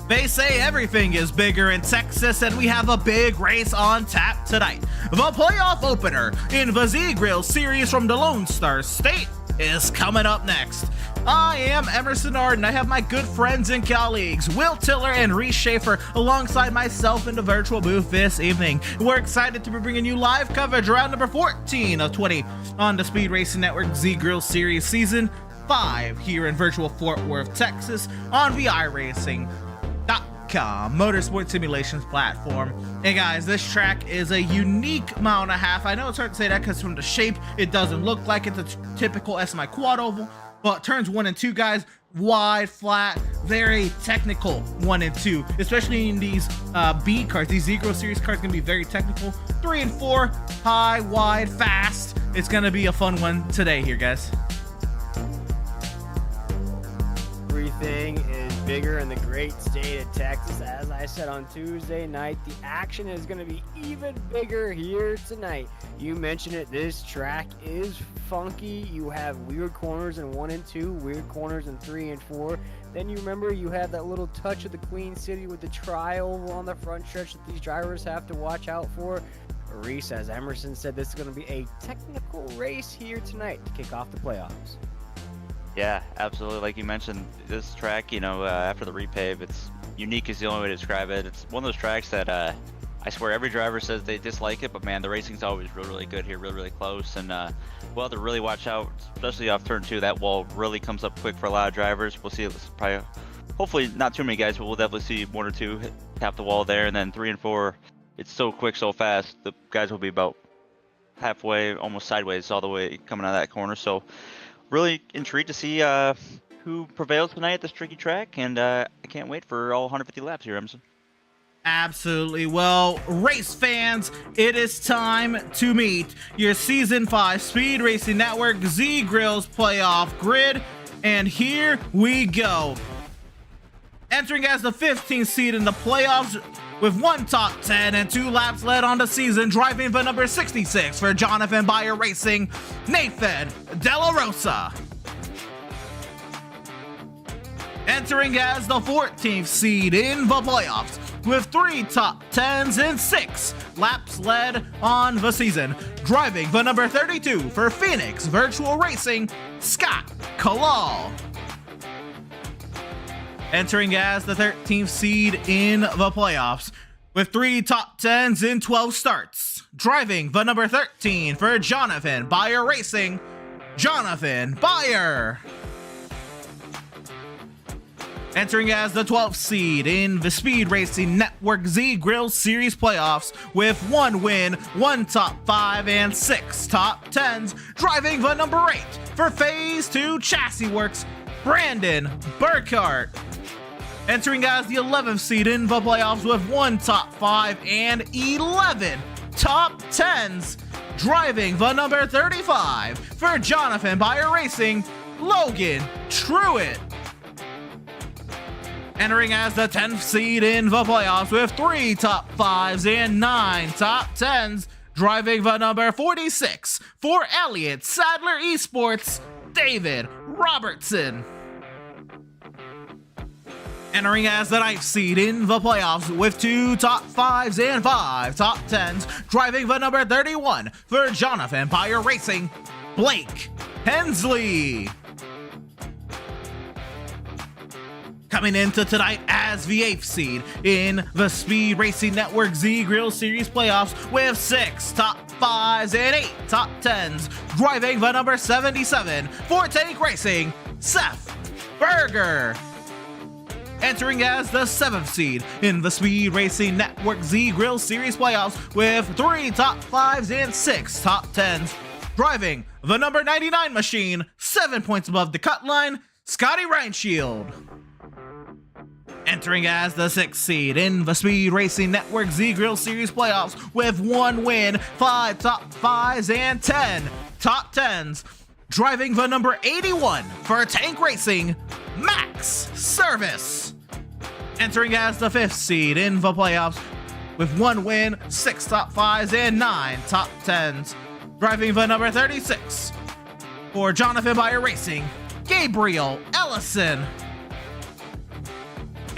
They say everything is bigger in Texas, and we have a big race on tap tonight. The playoff opener in the Z-Grill series from the Lone Star State is coming up next. I am Emerson Arden. I have my good friends and colleagues, Will Tiller and Reese Schaefer, alongside myself in the virtual booth this evening. We're excited to be bringing you live coverage around number 14 of 20 on the Speed Racing Network Z-Grill Series Season 5 here in virtual Fort Worth, Texas on iRacing.com motorsport simulations platform. Hey guys, this track is a unique mile and a half. I know it's hard to say that because from the shape it doesn't look like it's a typical SMI quad oval, but turns 1 and 2, guys, wide, flat, very technical 1 and 2, especially in these B cars. These Z-Grill series cars can be very technical. 3 and 4, high, wide, fast. It's gonna be a fun one today here, guys. Everything is bigger in the great state of Texas. As I said on Tuesday night, the action is going to be even bigger here tonight. You mentioned it, this track is funky. You have weird corners in 1 and 2, weird corners in 3 and 4. Then you remember you have that little touch of the Queen City with the tri-oval on the front stretch that these drivers have to watch out for. Reese, as Emerson said, this is going to be a technical race here tonight to kick off the playoffs. Yeah, absolutely. Like you mentioned, this track, after the repave, it's unique is the only way to describe it. It's one of those tracks that I swear every driver says they dislike it, but man, the racing's always really good here, really close. And we'll have to really watch out, especially off turn 2. That wall really comes up quick for a lot of drivers. We'll see, probably, hopefully not too many guys, but we'll definitely see 1 or 2 tap the wall there. And then 3 and 4, it's so quick, so fast. The guys will be about halfway, almost sideways, all the way coming out of that corner. So really intrigued to see who prevails tonight at this tricky track, and I can't wait for all 150 laps here, Emerson. Absolutely. Well, race fans, it is time to meet your Season 5 Speed Racing Network Z-Grill's playoff grid, and here we go. Entering as the 15th seed in the playoffs with 1 top 10 and 2 laps led on the season, driving the number 66 for Jonathan Bayer Racing, Nathan De La Rosa. Entering as the 14th seed in the playoffs with 3 top 10s and 6 laps led on the season, driving the number 32 for Phoenix Virtual Racing, Scott Kalal. Entering as the 13th seed in the playoffs with 3 top 10s in 12 starts, driving the number 13 for Jonathan Bayer Racing, Jonathan Bayer. Entering as the 12th seed in the Speed Racing Network Z-Grill Series playoffs with 1 win, 1 top 5, and 6 top 10s, driving the number 8 for Phase 2 Chassis Works, Brandon Burkhart. Entering as the 11th seed in the playoffs with 1 top 5 and 11 top 10s, driving the number 35 for Jonathan Bayer Racing, Logan Truitt. Entering as the 10th seed in the playoffs with 3 top 5s and 9 top 10s, driving the number 46 for Elliott Sadler Esports, David Robertson. Entering as the 9th seed in the playoffs with 2 top 5s and 5 top 10s, driving the number 31 for Jonathan Bayer Racing, Blake Hensley. Coming into tonight as the 8th seed in the Speed Racing Network Z-Grill Series playoffs with 6 top 5s and 8 top 10s, driving the number 77 for Tank Racing, Seth Berger. Entering as the 7th seed in the Speed Racing Network Z-Grill Series playoffs with 3 top 5s and 6 top 10s, driving the number 99 machine, 7 points above the cut line, Scotty Reinshield. Entering as the 6th seed in the Speed Racing Network Z-Grill Series playoffs with 1 win, 5 top 5s, and 10 top 10s, driving the number 81 for Tank Racing, Max Service. Entering as the 5th seed in the playoffs with 1 win, 6 top 5s, and 9 top 10s, driving the number 36 for Jonathan Bayer Racing, Gabriel Ellison.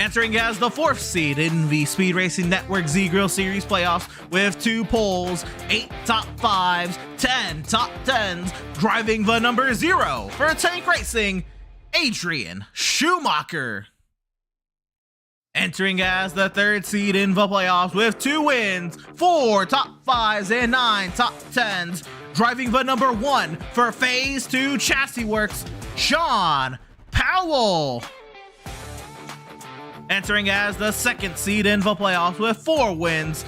Entering as the 4th seed in the Speed Racing Network Z-Grill Series playoffs with 2 poles, 8 top 5s, 10 top 10s, driving the number 0 for Tank Racing, Adrian Schumacher. Entering as the 3rd seed in the playoffs with 2 wins, 4 top 5s, and 9 top 10s, driving the number 1 for Phase 2 Chassis Works, Sean Powell. Entering as the 2nd seed in the playoffs with 4 wins,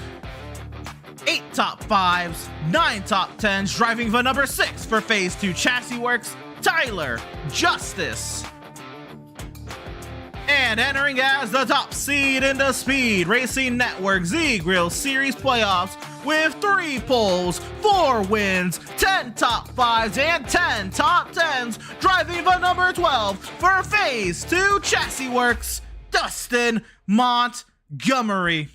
8 top 5s, 9 top 10s, driving the number 6 for Phase 2 Chassis Works, Tyler Justice. And entering as the top seed in the Speed Racing Network Z-Grill Series playoffs with 3 poles, 4 wins, 10 top 5s, and 10 top 10s, driving the number 12 for Phase 2 Chassis Works, Dustin Montgomery.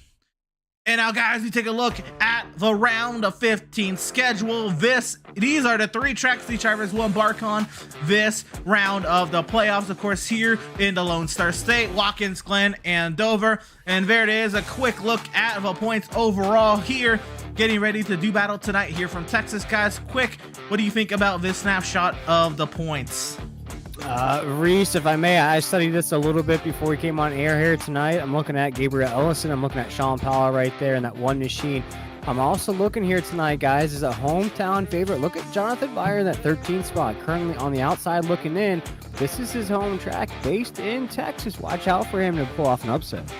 And now, guys, we take a look at the round of 15 schedule. These are the 3 tracks these drivers will embark on this round of the playoffs. Of course, here in the Lone Star State, Watkins Glen, and Dover. And there it is, a quick look at the points overall here. Getting ready to do battle tonight here from Texas, guys. Quick, what do you think about this snapshot of the points? Reese, if I may, I studied this a little bit before we came on air here tonight. I'm looking at Gabriel Ellison. I'm looking at Sean Powell right there in that one machine. I'm also looking here tonight, guys, as a hometown favorite. Look at Jonathan Byer in that 13th spot, currently on the outside looking in. This is his home track based in Texas. Watch out for him to pull off an upset.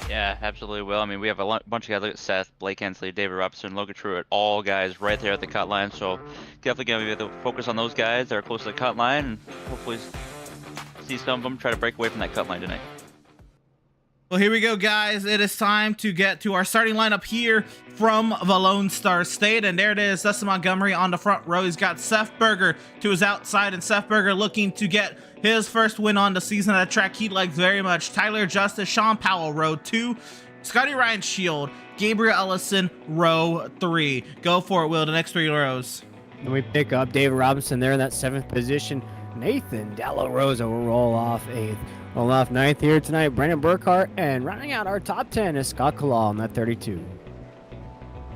Yeah, absolutely will. I mean, we have a bunch of guys. Look at Seth, Blake Hensley, David Robinson, Logan Truitt, all guys right there at the cut line. So definitely going to be able to focus on those guys that are close to the cut line and hopefully see some of them try to break away from that cut line tonight. Well, here we go, guys. It is time to get to our starting lineup here from the Lone Star State. And there it is, Dustin Montgomery on the front row. He's got Seth Berger to his outside, and Seth Berger looking to get his first win on the season at a track he likes very much. Tyler Justice, Sean Powell, row 2. Scotty Ryan Shield, Gabriel Ellison, row 3. Go for it, Will, the next 3 rows. And we pick up David Robinson there in that 7th position. Nathan Della Rosa will roll off 8th. Roll off 9th here tonight, Brandon Burkhart. And rounding out our top 10 is Scott Kalal on that 32.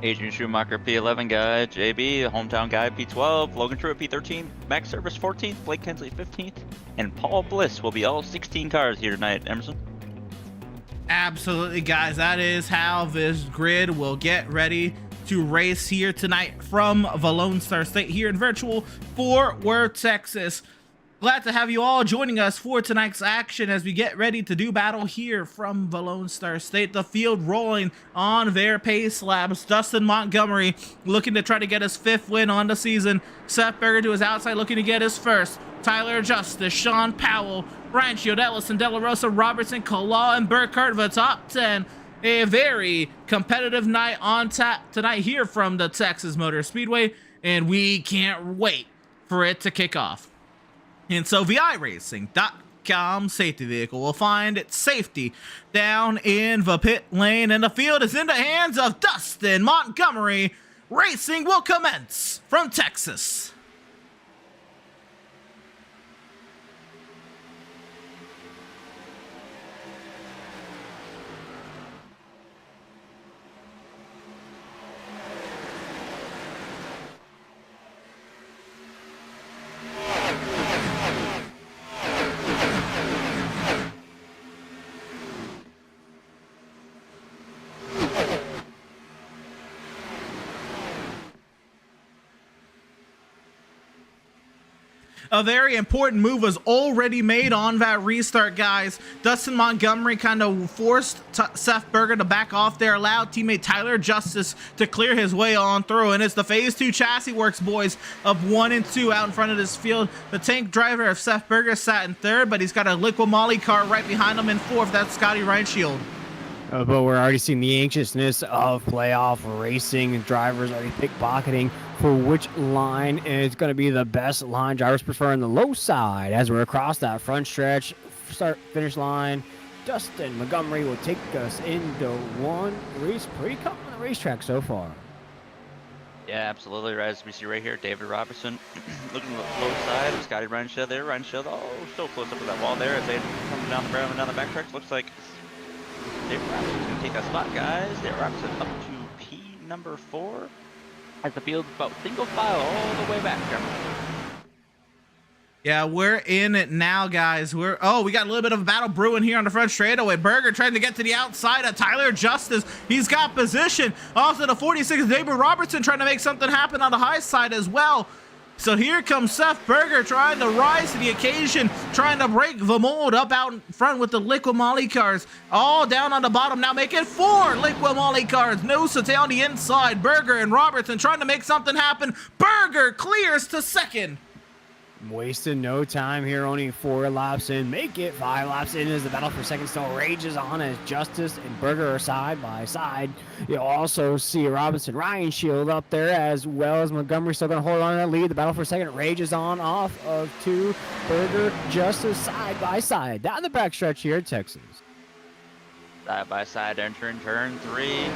Adrian Schumacher, P11 guy. JB, hometown guy, P12. Logan Truitt, P13. Max Service, 14th. Blake Hensley, 15th. And Paul Bliss will be all 16 cars here tonight, Emerson. Absolutely, guys. That is how this grid will get ready to race here tonight from the Lone Star State here in virtual Fort Worth, Texas. Glad to have you all joining us for tonight's action as we get ready to do battle here from the Lone Star State. The field rolling on their pace laps. Dustin Montgomery looking to try to get his 5th win on the season. Seth Berger to his outside looking to get his 1st. Tyler Justice, Sean Powell, Ryan Shield, Ellison, De La Rosa, Robertson, Kalal, and Burkhart, the top 10. A very competitive night on tap tonight here from the Texas Motor Speedway, and we can't wait for it to kick off. And so the iRacing.com safety vehicle will find its safety down in the pit lane, and the field is in the hands of Dustin Montgomery. Racing will commence from Texas. A very important move was already made on that restart, guys. Dustin Montgomery kind of forced Seth Berger to back off there, allowed teammate Tyler Justice to clear his way on through. And it's the Phase 2 Chassis Works boys of 1 and 2 out in front of this field. The tank driver of Seth Berger sat in 3rd, but he's got a Liqui Moly car right behind him in 4th. That's Scotty Ryan Shield. But we're already seeing the anxiousness of playoff racing. Drivers already pickpocketing for which line is going to be the best line. Drivers preferring the low side as we're across that front stretch. Start finish line. Dustin Montgomery will take us into one race. Pretty calm on the racetrack so far. Yeah, absolutely. Right, as we see right here, David Robertson looking to the low side. Scotty Reinshield there. Reinshield, oh, so close up to that wall there as they coming down the barrel and down the backstretch. Looks like David Robertson's going to take that spot, guys. David Robertson up to P number 4 as the field's about single file all the way back. Yeah, we're in it now, guys. We got a little bit of a battle brewing here on the front straightaway. Berger trying to get to the outside of Tyler Justice. He's got position. Also, the 46, David Robertson trying to make something happen on the high side as well. So here comes Seth Berger trying to rise to the occasion, trying to break the mold up out in front with the Liquid Molly cars. All down on the bottom now, making 4 Liquid Molly cars. Nosate on the inside. Berger and Robertson trying to make something happen. Berger clears to second. Wasted no time here, only 4 laps in. Make it 5 laps in as the battle for second still rages on as Justice and Berger are side by side. You'll also see Robinson Reinshield up there as well as Montgomery still going to hold on to that lead. The battle for second rages on off of 2. Berger, Justice side by side. Down the backstretch here at Texas. Side by side, entering turn 3.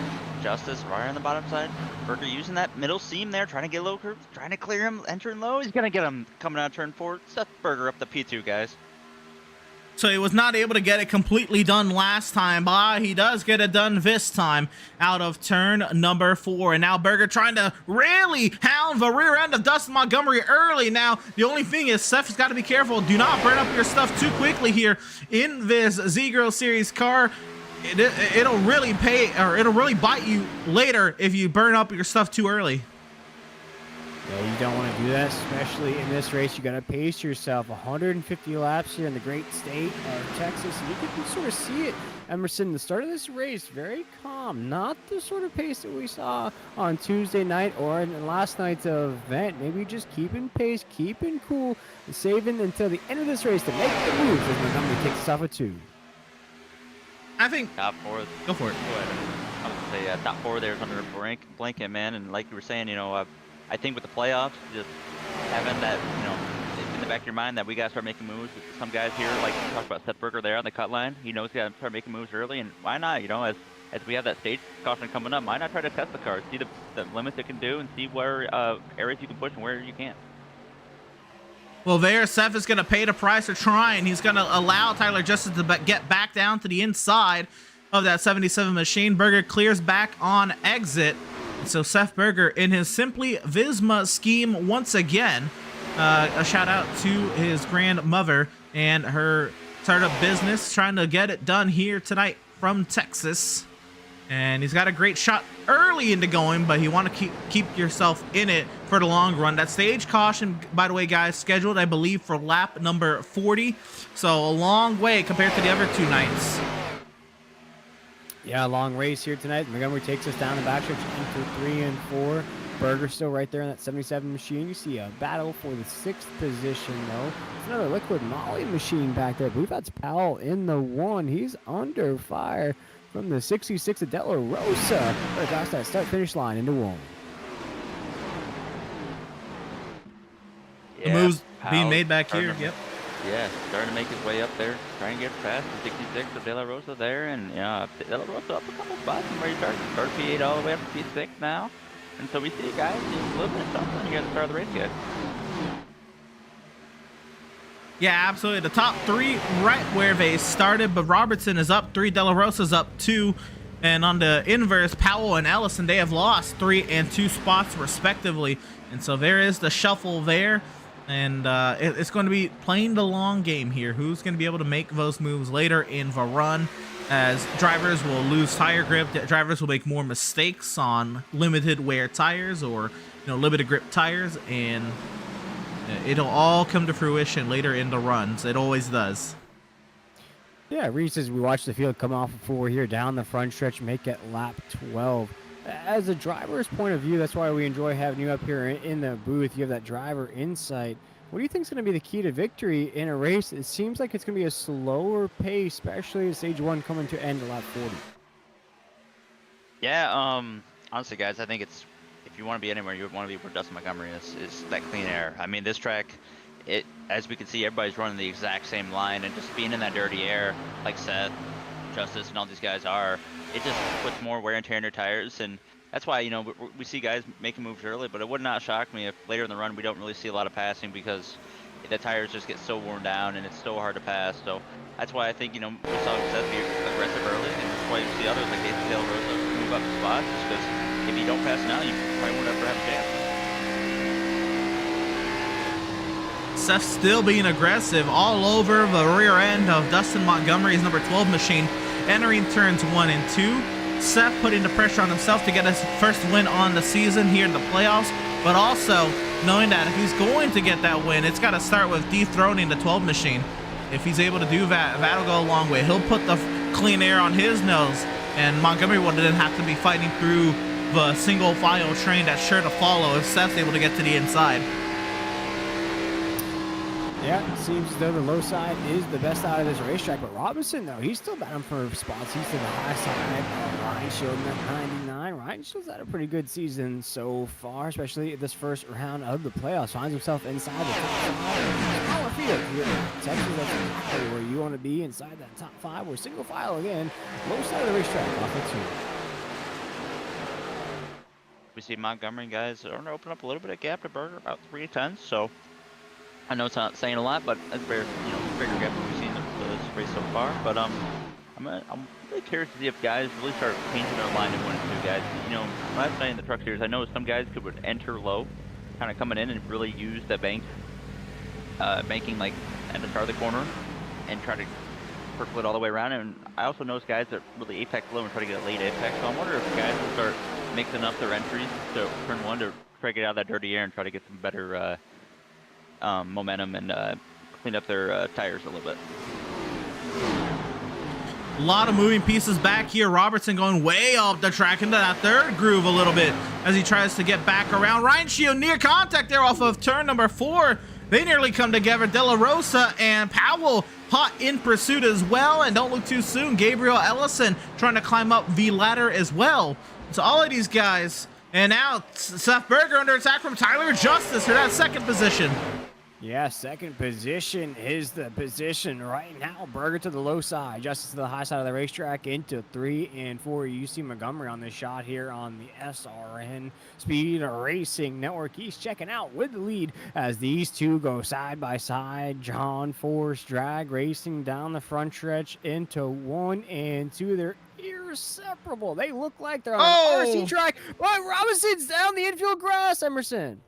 Justice right on the bottom side. Berger using that middle seam there, trying to get low curve, trying to clear him, entering low. He's gonna get him coming out of turn 4. Seth Berger up the P2, guys. So he was not able to get it completely done last time, but he does get it done this time out of turn number 4. And now Berger trying to really hound the rear end of Dustin Montgomery early. Now, the only thing is Seth has got to be careful. Do not burn up your stuff too quickly here in this Z-Girl Series car. It'll really it'll really bite you later if you burn up your stuff too early. Yeah, you don't want to do that, especially in this race. You got to pace yourself. 150 laps here in the great state of Texas. You can sort of see it, Emerson. The start of this race, very calm. Not the sort of pace that we saw on Tuesday night or in last night's event. Maybe just keeping pace, keeping cool, saving until the end of this race to make the moves as Montgomery takes us off a 2. I think Top 4. Go for it. Go ahead. I was gonna say top 4 there's under a blanket, man. And like you were saying, I think with the playoffs, just having that, in the back of your mind that we gotta start making moves. With some guys here, like you talked about Seth Berger there on the cut line, he knows he gotta start making moves early, and why not? As we have that stage caution coming up, why not try to test the car, see the limits it can do, and see where areas you can push and where you can't. Well, there, Seth is going to pay the price for trying. He's going to allow Tyler Justice to get back down to the inside of that 77 machine. Berger clears back on exit. So Seth Berger in his Simply Visma scheme once again. A shout out to his grandmother and her startup business, trying to get it done here tonight from Texas. And he's got a great shot early into going, but you want to keep yourself in it for the long run. That stage caution, by the way, guys, scheduled, I believe, for lap number 40. So a long way compared to the other 2 nights. Yeah, long race here tonight. Montgomery takes us down the backstretch into 3 and 4. Berger still right there in that 77 machine. You see a battle for the 6th position, though. It's another Liquid Molly machine back there. I believe that's Powell in the 1. He's under fire from the 66 of De La Rosa. Across that start-finish line into 1. The moves being made back here. Yep. Yeah, starting to make his way up there, trying to get past the 66 of De La Rosa there, and De La Rosa up a couple spots from where he started. Start P8 all the way up to P6 now, and so we see, guys, just a little bit of something here at the start of the race, guys. Yeah, absolutely. The top 3 right where they started, but Robertson is up 3, De La Rosa's up 2, and on the inverse, Powell and Ellison, they have lost 3 and 2 spots respectively, and so there is the shuffle there. And it's going to be playing the long game here. Who's going to be able to make those moves later in the run, as drivers will lose tire grip. Drivers will make more mistakes on limited wear tires or limited grip tires, and it'll all come to fruition later in the runs. It always does. Yeah, Reese, as we watch the field come off of 4 here down the front stretch, make it lap 12. As a driver's point of view, that's why we enjoy having you up here in the booth. You have that driver insight. What do you think is going to be the key to victory in a race? It seems like it's going to be a slower pace, especially as stage 1 coming to end at lap 40. Yeah, honestly, guys, I think if you want to be anywhere, you would want to be where Dustin Montgomery is that clean air. I mean, this track, as we can see, everybody's running the exact same line, and just being in that dirty air, like Seth, Justice, and all these guys are, it just puts more wear and tear on your tires. And that's why, you know, we see guys making moves early, but it would not shock me if later in the run we don't really see a lot of passing because the tires just get so worn down and it's so hard to pass. So that's why I think, you know, we saw Seth be aggressive early, and that's why you see others like Nathan Taylor Rosa move up spots, just because if you don't pass now, you probably won't ever have a chance. Seth still being aggressive all over the rear end of Dustin Montgomery's number 12 machine, entering turns 1 and 2. Seth putting the pressure on himself to get his first win on the season here in the playoffs, but also knowing that if he's going to get that win, it's got to start with dethroning the 12 machine. If he's able to do that, that'll go a long way. He'll put the clean air on his nose, and Montgomery will then have to be fighting through the single file train that's sure to follow if Seth's able to get to the inside. Yeah, it seems as though the low side is the best out of this racetrack, but Robinson, though, he's still battling for spots. He's to the high side. Ryan Shield at 99. Ryan Shield's had a pretty good season so far, especially this first round of the playoffs. Finds himself inside the top 5. Power field here in Texas, that's exactly where you want to be, inside that top 5. We're single file again. Low side of the racetrack, off the 2. We see Montgomery guys are going to open up a little bit of gap to Berger, about 3 tenths. So I know it's not saying a lot, but that's very, you know, bigger gap than we've seen in this race so far. But I'm really curious to see if guys really start changing their line in 1 and 2 guys. You know, last night in the Truck Series, I know some guys would enter low, kind of coming in and really use the banking like at the start of the corner and try to percolate all the way around. And I also notice guys that really apex low and try to get a late apex. So I'm wondering if guys will start mixing up their entries to turn 1 to try to get out of that dirty air and try to get some better momentum and clean up their tires a little bit. A lot of moving pieces back here. Robertson going way up the track into that third groove a little bit as he tries to get back around. Ryan Shield near contact there off of turn number 4. They nearly come together. De La Rosa and Powell hot in pursuit as well. And don't look too soon, Gabriel Ellison trying to climb up the ladder as well. So all of these guys. And now Seth Berger under attack from Tyler Justice for that second position. Yeah, second position is the position right now. Berger to the low side, Justice to the high side of the racetrack into 3 and 4. You see Montgomery on this shot here on the SRN Speed Racing Network. He's checking out with the lead as these two go side by side. John Force Drag Racing down the front stretch into 1 and 2. They're inseparable. They look like they're on an RC track. But Robinson's down the infield grass, Emerson.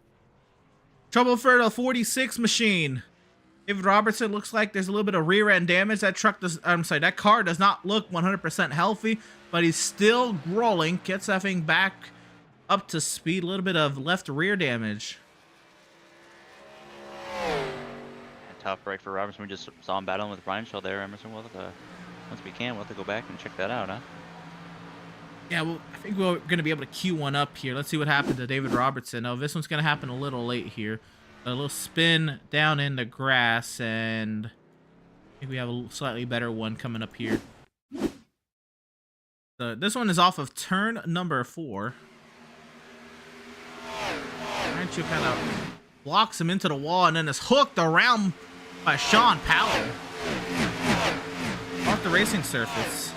Trouble for the 46 machine. David Robertson looks like there's a little bit of rear end damage. That that car does not look 100% healthy, but he's still rolling. Gets that thing back up to speed. A little bit of left rear damage. Tough break for Robertson. We just saw him battling with Ryan Shaw there. Emerson, once we can, we'll have to go back and check that out, huh? Yeah, well, I think we're going to be able to queue one up here. Let's see what happened to David Robertson. Oh, this one's going to happen a little late here. A little spin down in the grass, and I think we have a slightly better one coming up here. So this one is off of turn number 4. Rancho kind of blocks him into the wall, and then is hooked around by Sean Powell. Off the racing surface.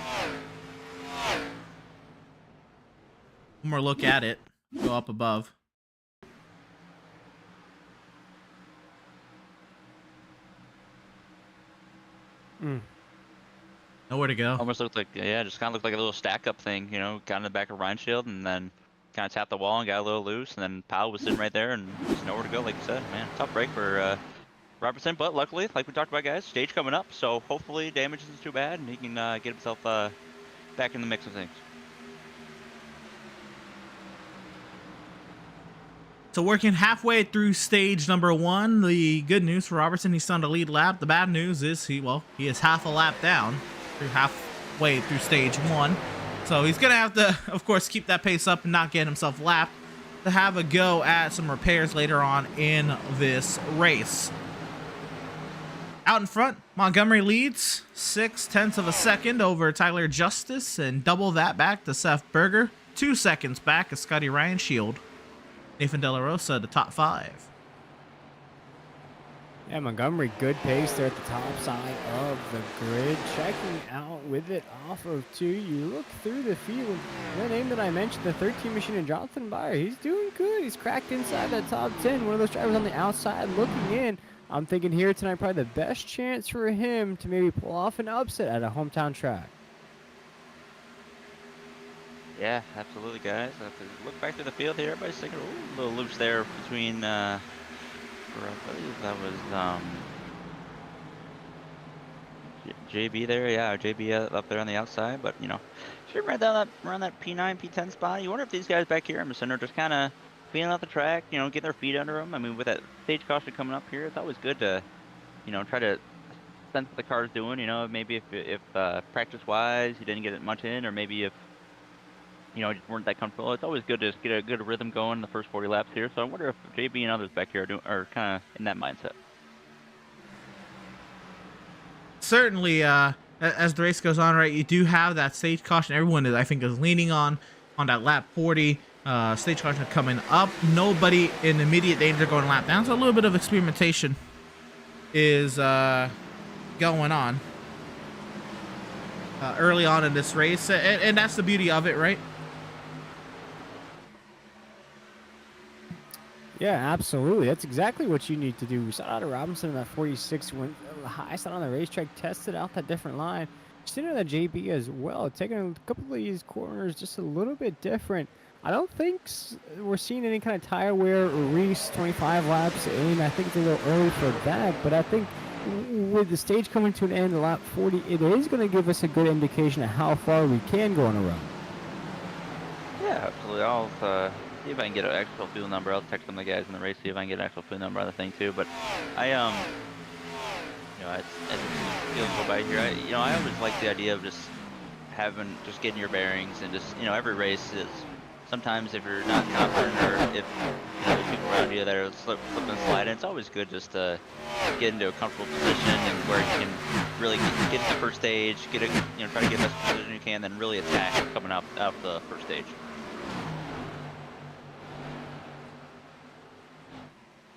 One more look at it. Go up above. Nowhere to go. Almost looked like, yeah, just kind of looked like a little stack up thing, you know, got in the back of Ryan Shield and then kind of tapped the wall and got a little loose, and then Powell was sitting right there and just nowhere to go, like you said. Man, tough break for Robertson, but luckily, like we talked about, guys, stage coming up, so hopefully damage isn't too bad and he can get himself back in the mix of things. So working halfway through stage number 1, the good news for Robertson, he's on the lead lap. The bad news is he is half a lap down through halfway through stage 1. So he's going to have to, of course, keep that pace up and not get himself lapped to have a go at some repairs later on in this race. Out in front, Montgomery leads 0.6 of a second over Tyler Justice, and double that back to Seth Berger. 2 seconds back is Scotty Ryan Shield. Nathan De La Rosa, the top 5. Yeah, Montgomery, good pace there at the top side of the grid. Checking out with it off of 2. You look through the field. The name that I mentioned, the 13 machine and Jonathan Byer, he's doing good. He's cracked inside that top 10. One of those drivers on the outside looking in. I'm thinking here tonight, probably the best chance for him to maybe pull off an upset at a hometown track. Yeah, absolutely, guys. If we look back to the field here, everybody's taking a little loose there between, I believe that was JB there. Yeah, JB up there on the outside. But you know, should right down that around that P9, P10 spot. You wonder if these guys back here in the center just kind of feeling out the track, you know, getting their feet under them. I mean, with that stage caution coming up here, it's always good to, you know, try to sense what the car's doing. You know, maybe if practice-wise you didn't get it much in, or maybe if you know, just weren't that comfortable. It's always good to just get a good rhythm going in the first 40 laps here. So I wonder if JB and others back here are kind of in that mindset. Certainly, as the race goes on, right, you do have that stage caution. Everyone is, I think, is leaning on that lap 40. Stage caution coming up. Nobody in immediate danger going lap down. So a little bit of experimentation is going on early on in this race, and that's the beauty of it, right? Yeah, absolutely. That's exactly what you need to do. We saw out of Robinson in that 46 went the highest on the racetrack, tested out that different line. Sitting on that JB as well, taking a couple of these corners just a little bit different. I don't think we're seeing any kind of tire wear. Reese 25 laps in. I think it's a little early for that, but I think with the stage coming to an end, lap 40, it is going to give us a good indication of how far we can go on a run. Yeah, absolutely. I'll see if I can get an actual fuel number. I'll text some of the guys in the race, see if I can get an actual fuel number on the thing too. But I you know, as the field go by here, I always like the idea of just getting your bearings and just, you know, every race is. Sometimes if you're not confident, or if you know, there's people around you that are slip and slide, it's always good just to get into a comfortable position and where you can really get to the first stage, try to get the best position you can, then really attack coming out of the first stage.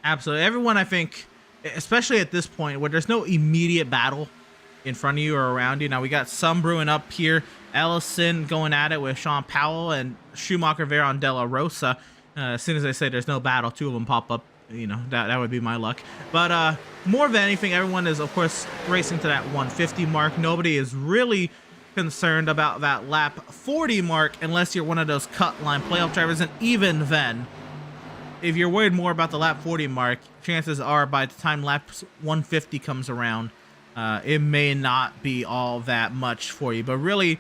Absolutely. Everyone, I think, especially at this point where there's no immediate battle in front of you or around you. Now we got some brewing up here. Ellison going at it with Sean Powell and Schumacher there on De La Rosa. As soon as I say there's no battle, two of them pop up. You know, that would be my luck. But more than anything, everyone is, of course, racing to that 150 mark. Nobody is really concerned about that lap 40 mark unless you're one of those cut line playoff drivers. And even then, if you're worried more about the lap 40 mark, chances are by the time lap 150 comes around, it may not be all that much for you. But really,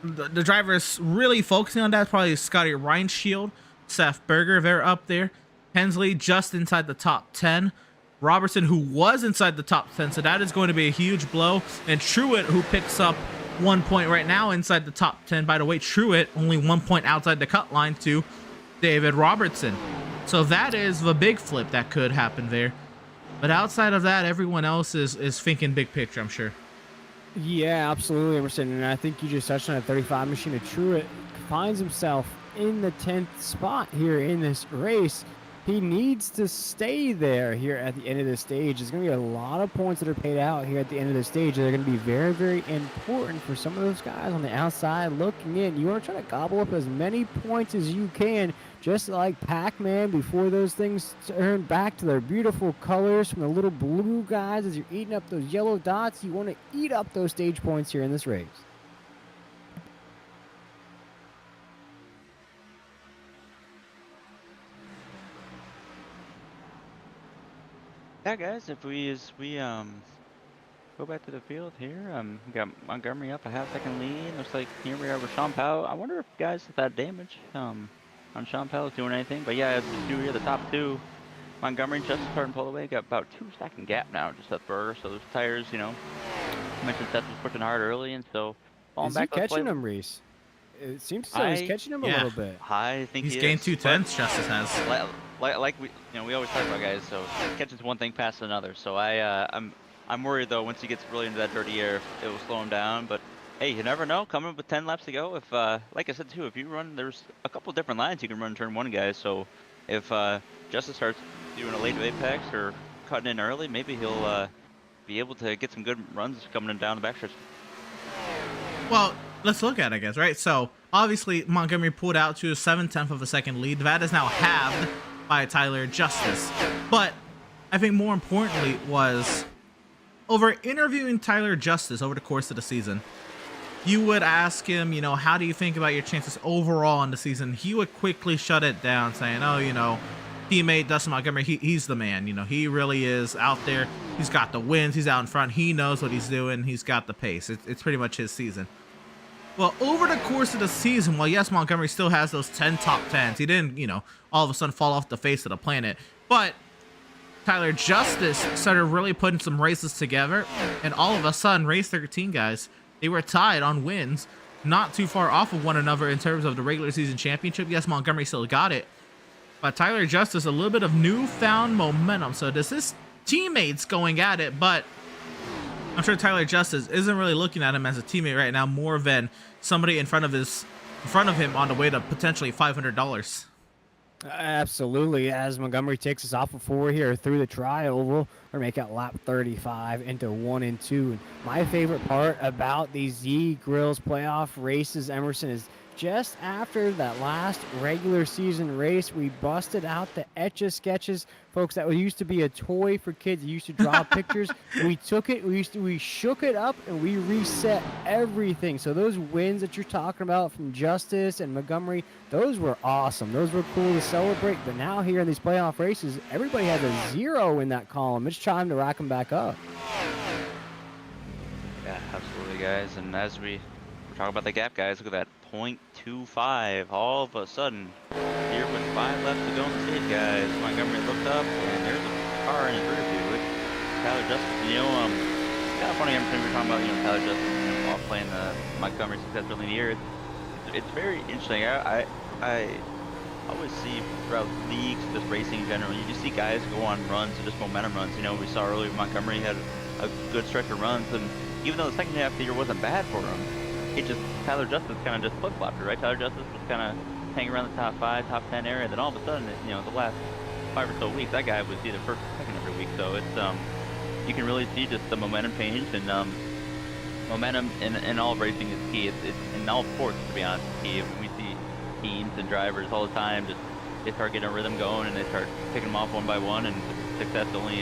the drivers really focusing on that is probably Scotty Reinshield, Seth Berger, they're up there. Hensley just inside the top 10. Robertson, who was inside the top 10, so that is going to be a huge blow. And Truitt, who picks up 1 point right now inside the top 10. By the way, Truitt only 1 point outside the cut line to David Robertson. So that is the big flip that could happen there. But outside of that, everyone else is thinking big picture, I'm sure. Yeah, absolutely, Emerson. And I think you just touched on a 35 machine of Truitt. Finds himself in the 10th spot here in this race. He needs to stay there here at the end of the stage. There's going to be a lot of points that are paid out here at the end of the stage. They're going to be very, very important for some of those guys on the outside looking in. You want to try to gobble up as many points as you can, just like Pac-Man before those things turn back to their beautiful colors from the little blue guys. As you're eating up those yellow dots, you want to eat up those stage points here in this race. Yeah, guys, if we go back to the field here, we got Montgomery up a half-second lead. Looks like here we are with Sean Powell. I wonder if guys if that damage on Sean Powell is doing anything. But yeah, here the top two, Montgomery just starting to pull away. Got about 2-second gap now, just at Berger. So those tires, you know, I mentioned Seth was pushing hard early, and so falling back. Is he catching him, Reese? It seems so. He's catching him a little bit. I think he's gained 2 tenths. Justice has. Like we, we always talk about, guys. So catches one thing past another. So I'm worried though. Once he gets really into that dirty air, it will slow him down. But hey, you never know. Coming up with 10 laps to go. If like I said too, if you run, there's a couple different lines you can run turn one, guys. So if Justice starts doing a late apex or cutting in early, maybe he'll be able to get some good runs coming down the backstretch. Well, let's look at it, I guess, right? So, obviously, Montgomery pulled out to a 7/10 of a second lead. That is now halved by Tyler Justice. But I think more importantly was, over interviewing Tyler Justice over the course of the season, you would ask him, you know, how do you think about your chances overall in the season? He would quickly shut it down, saying, oh, you know, teammate Dustin Montgomery, he's the man. You know, he really is out there. He's got the wins. He's out in front. He knows what he's doing. He's got the pace. It's pretty much his season. Well, over the course of the season, well, yes, Montgomery still has those 10 top 10s. He didn't, you know, all of a sudden fall off the face of the planet. But Tyler Justice started really putting some races together. And all of a sudden, race 13 guys, they were tied on wins, not too far off of one another in terms of the regular season championship. Yes, Montgomery still got it. But Tyler Justice, a little bit of newfound momentum. So this is teammates going at it, but I'm sure Tyler Justice isn't really looking at him as a teammate right now, more than somebody in front of him on the way to potentially $500. Absolutely. As Montgomery takes us off of 4 here through the tri-oval, we're making out lap 35 into 1 and 2. And my favorite part about these Z Grills playoff races, Emerson, is just after that last regular season race, we busted out the Etch-a-Sketches. Folks, that used to be a toy for kids. You used to draw pictures. We took it, we shook it up, and we reset everything. So those wins that you're talking about from Justice and Montgomery, those were awesome. Those were cool to celebrate. But now here in these playoff races, everybody has a 0 in that column. It's time to rack them back up. Yeah, absolutely, guys. And as we're talking about the gap, guys, look at that. 0.25 all of a sudden here with 5 left to go in the stage, guys. Montgomery looked up and there's a car in his rear view with Tyler Justice. You know, kind of funny every time we're talking about, you know, Tyler Justice, you know, off playing the Montgomery success early in the year. It's very interesting. I always see throughout leagues, just racing in general, you just see guys go on runs, just momentum runs. You know, we saw earlier Montgomery had a good stretch of runs, and even though the second half of the year wasn't bad for him, Tyler Justice kind of just flip-flopped it, right? Tyler Justice was kind of hanging around the top 5, top 10 area. Then all of a sudden, you know, the last 5 or so weeks, that guy was either first or second every week. So it's, you can really see just the momentum change, and momentum in all racing is key. It's in all sports, to be honest, is key. We see teams and drivers all the time, just they start getting a rhythm going, and they start picking them off one by one, and success only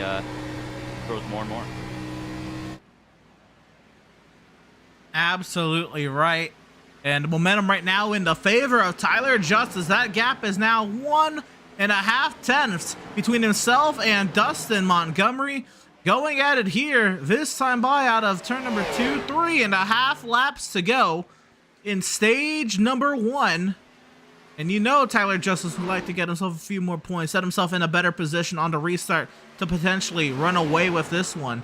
grows more and more. Absolutely right. And momentum right now in the favor of Tyler Justice. That gap is now 1.5 tenths between himself and Dustin Montgomery. Going at it here, this time by out of turn number 2, 3.5 laps to go in stage number 1. And you know Tyler Justice would like to get himself a few more points, set himself in a better position on the restart to potentially run away with this one.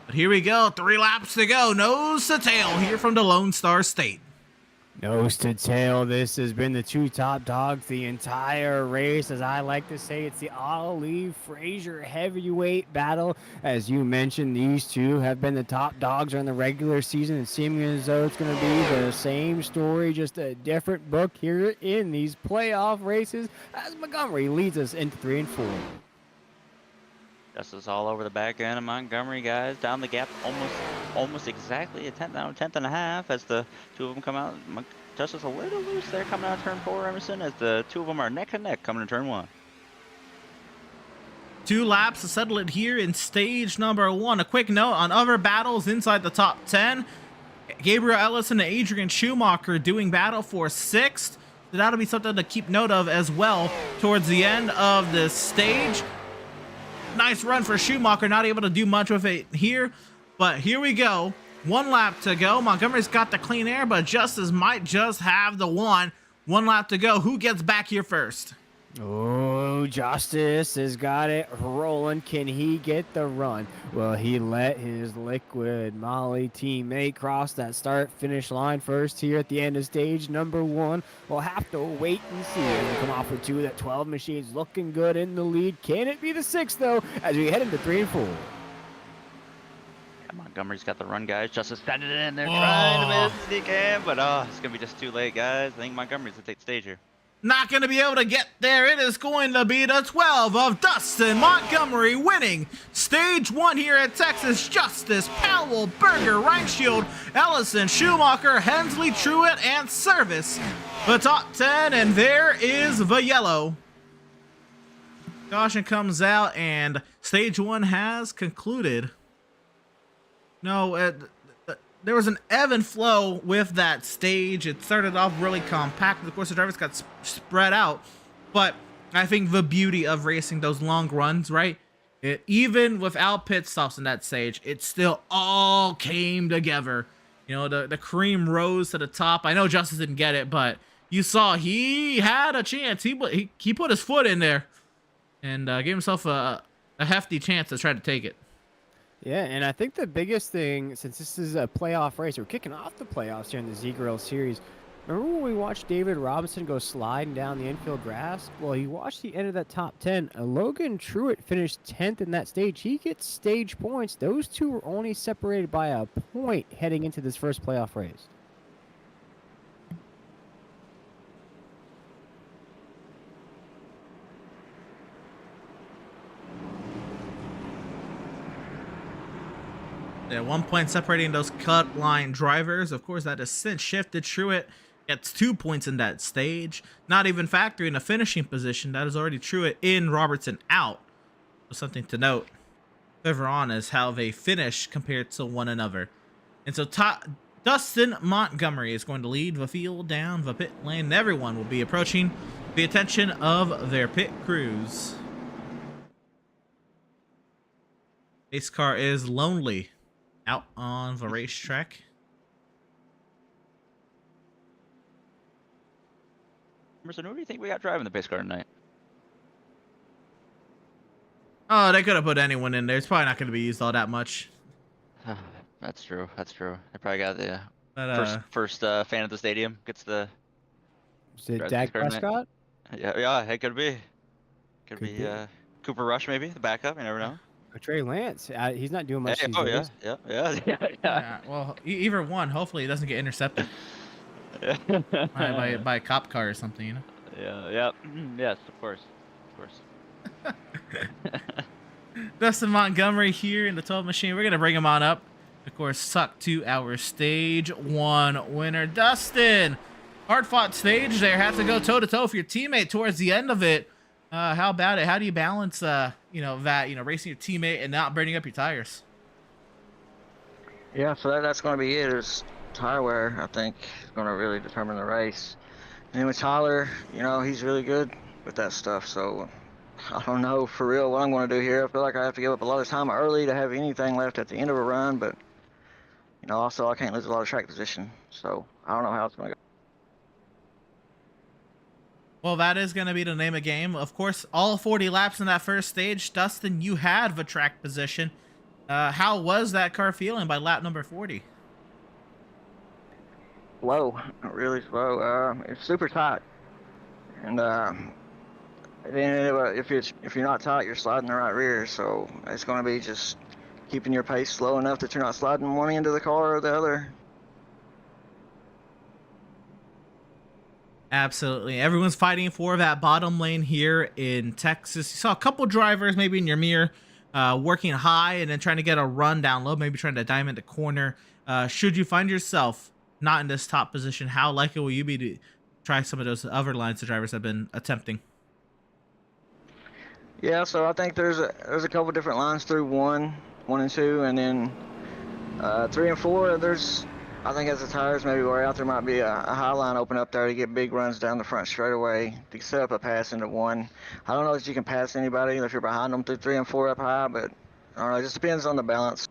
But here we go, 3 laps to go, nose to tail here from the Lone Star State. Nose to tail, this has been the 2 top dogs the entire race. As I like to say, it's the Ali Frazier heavyweight battle. As you mentioned, these two have been the top dogs during the regular season, and seeming as though it's going to be the same story, just a different book here in these playoff races, as Montgomery leads us into 3 and 4. Justice all over the back end of Montgomery, guys. Down the gap, almost exactly a tenth and a half as the 2 of them come out. Justice a little loose there coming out of turn 4, Emerson, as the 2 of them are neck and neck coming to turn 1. 2 laps to settle it here in stage number 1. A quick note on other battles inside the top 10. Gabriel Ellison and Adrian Schumacher doing battle for 6th. So that'll be something to keep note of as well towards the end of this stage. Nice run for Schumacher, not able to do much with it here, but here we go. 1 lap to go. Montgomery's got the clean air, but Justice might just have the 1 lap to go. Who gets back here first? Oh, Justice has got it rolling. Can he get the run? Well, he let his Liquid Molly teammate cross that start-finish line first here at the end of stage number 1. We'll have to wait and see. As we come off with 2, that 12 machine's looking good in the lead. Can it be the 6th, though, as we head into 3 and 4? Yeah, Montgomery's got the run, guys. Justice sending it in there, trying to miss if he can, but it's going to be just too late, guys. I think Montgomery's going to take the stage here. not going to be able to get there. It is going to be the 12 of Dustin Montgomery winning stage 1 here at Texas. Justice, Powell, Berger, Reinshield, Ellison, Schumacher, Hensley, Truitt, and Service. The top 10, and there is the yellow. Caution comes out, and stage 1 has concluded. No, there was an ebb and flow with that stage. It started off really compact. Of course, the drivers got spread out. But I think the beauty of racing those long runs, right? Even without pit stops in that stage, it still all came together. You know, the cream rose to the top. I know Justice didn't get it, but you saw he had a chance. He put his foot in there and gave himself a hefty chance to try to take it. Yeah, and I think the biggest thing, since this is a playoff race, we're kicking off the playoffs here in the Z-Grill Series. Remember when we watched David Robinson go sliding down the infield grass? Well, you watched the end of that top 10. Logan Truitt finished 10th in that stage. He gets stage points. Those two were only separated by a point heading into this first playoff race. Yeah, 1 point separating those cut line drivers. Of course, that has since shifted. Truitt gets 2 points in that stage. Not even factoring the finishing position. That is already Truitt in, Robertson out. So something to note further on is how they finish compared to one another. And so Dustin Montgomery is going to lead the field down the pit lane. Everyone will be approaching the attention of their pit crews. Pace car is lonely out on the racetrack. Emerson, who do you think we got driving the pace car tonight? Oh, they could have put anyone in there. It's probably not going to be used all that much. That's true. That's true. They probably got the But, first fan of the stadium gets the. Is it drive Dak pace car tonight. Prescott? Yeah, it could be. Could Could be be. Cooper Rush maybe the backup. You never know. Or Trey Lance. He's not doing much Hey, these oh days. yeah. yeah, well, either one. Hopefully, it doesn't get intercepted by a cop car or something, you know? Yeah. Yes, of course. Dustin Montgomery here in the 12 machine. We're going to bring him on up. Of course, suck to our stage 1 winner. Dustin, hard-fought stage there. Have to go toe-to-toe with your teammate towards the end of it. How about it? How do you balance, racing your teammate and not burning up your tires? Yeah, so that's going to be it. Is tire wear, I think, is going to really determine the race. And then with Tyler, he's really good with that stuff. So I don't know for real what I'm going to do here. I feel like I have to give up a lot of time early to have anything left at the end of a run, but also I can't lose a lot of track position. So I don't know how it's going to go. Well, that is going to be the name of the game. Of course, all 40 laps in that first stage. Dustin, you had the track position. How was that car feeling by lap number 40? Slow, really slow. It's super tight, and then if you're not tight, you're sliding the right rear. So it's going to be just keeping your pace slow enough that you're not sliding one end of the car or the other. Absolutely. Everyone's fighting for that bottom lane here in Texas. You saw a couple drivers maybe in your mirror working high and then trying to get a run down low, maybe trying to diamond the corner. Should you find yourself not in this top position, how likely will you be to try some of those other lines the drivers have been attempting? Yeah, so I think there's a couple different lines through 1 and 2, and then 3 and 4. I think as the tires maybe wear out, there might be a high line open up there to get big runs down the front straightaway to set up a pass into 1. I don't know if you can pass anybody if you're behind them through 3 and 4 up high, but I don't know. It just depends on the balance.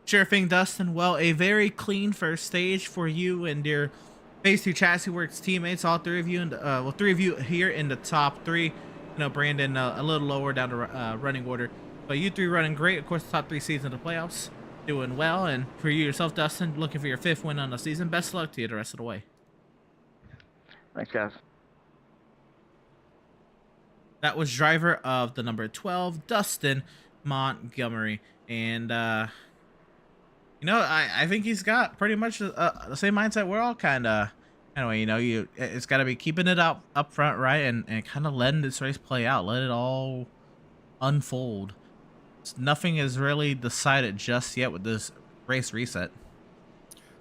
Sure thing, Dustin. Well, a very clean first stage for you and your Phase 2 Chassis Works teammates, all 3 of you, and 3 of you here in the top 3. Brandon a little lower down the running order, but you 3 running great. Of course, the top 3 seeds in the playoffs. Doing well, and for you yourself, Dustin, looking for your 5th win on the season. Best of luck to you the rest of the way. Thanks, guys. That was driver of the number 12, Dustin Montgomery, and I think he's got pretty much the same mindset we're all kind of Anyway, it's got to be keeping it up front, right, and kind of letting this race play out, let it all unfold. Nothing is really decided just yet with this race reset.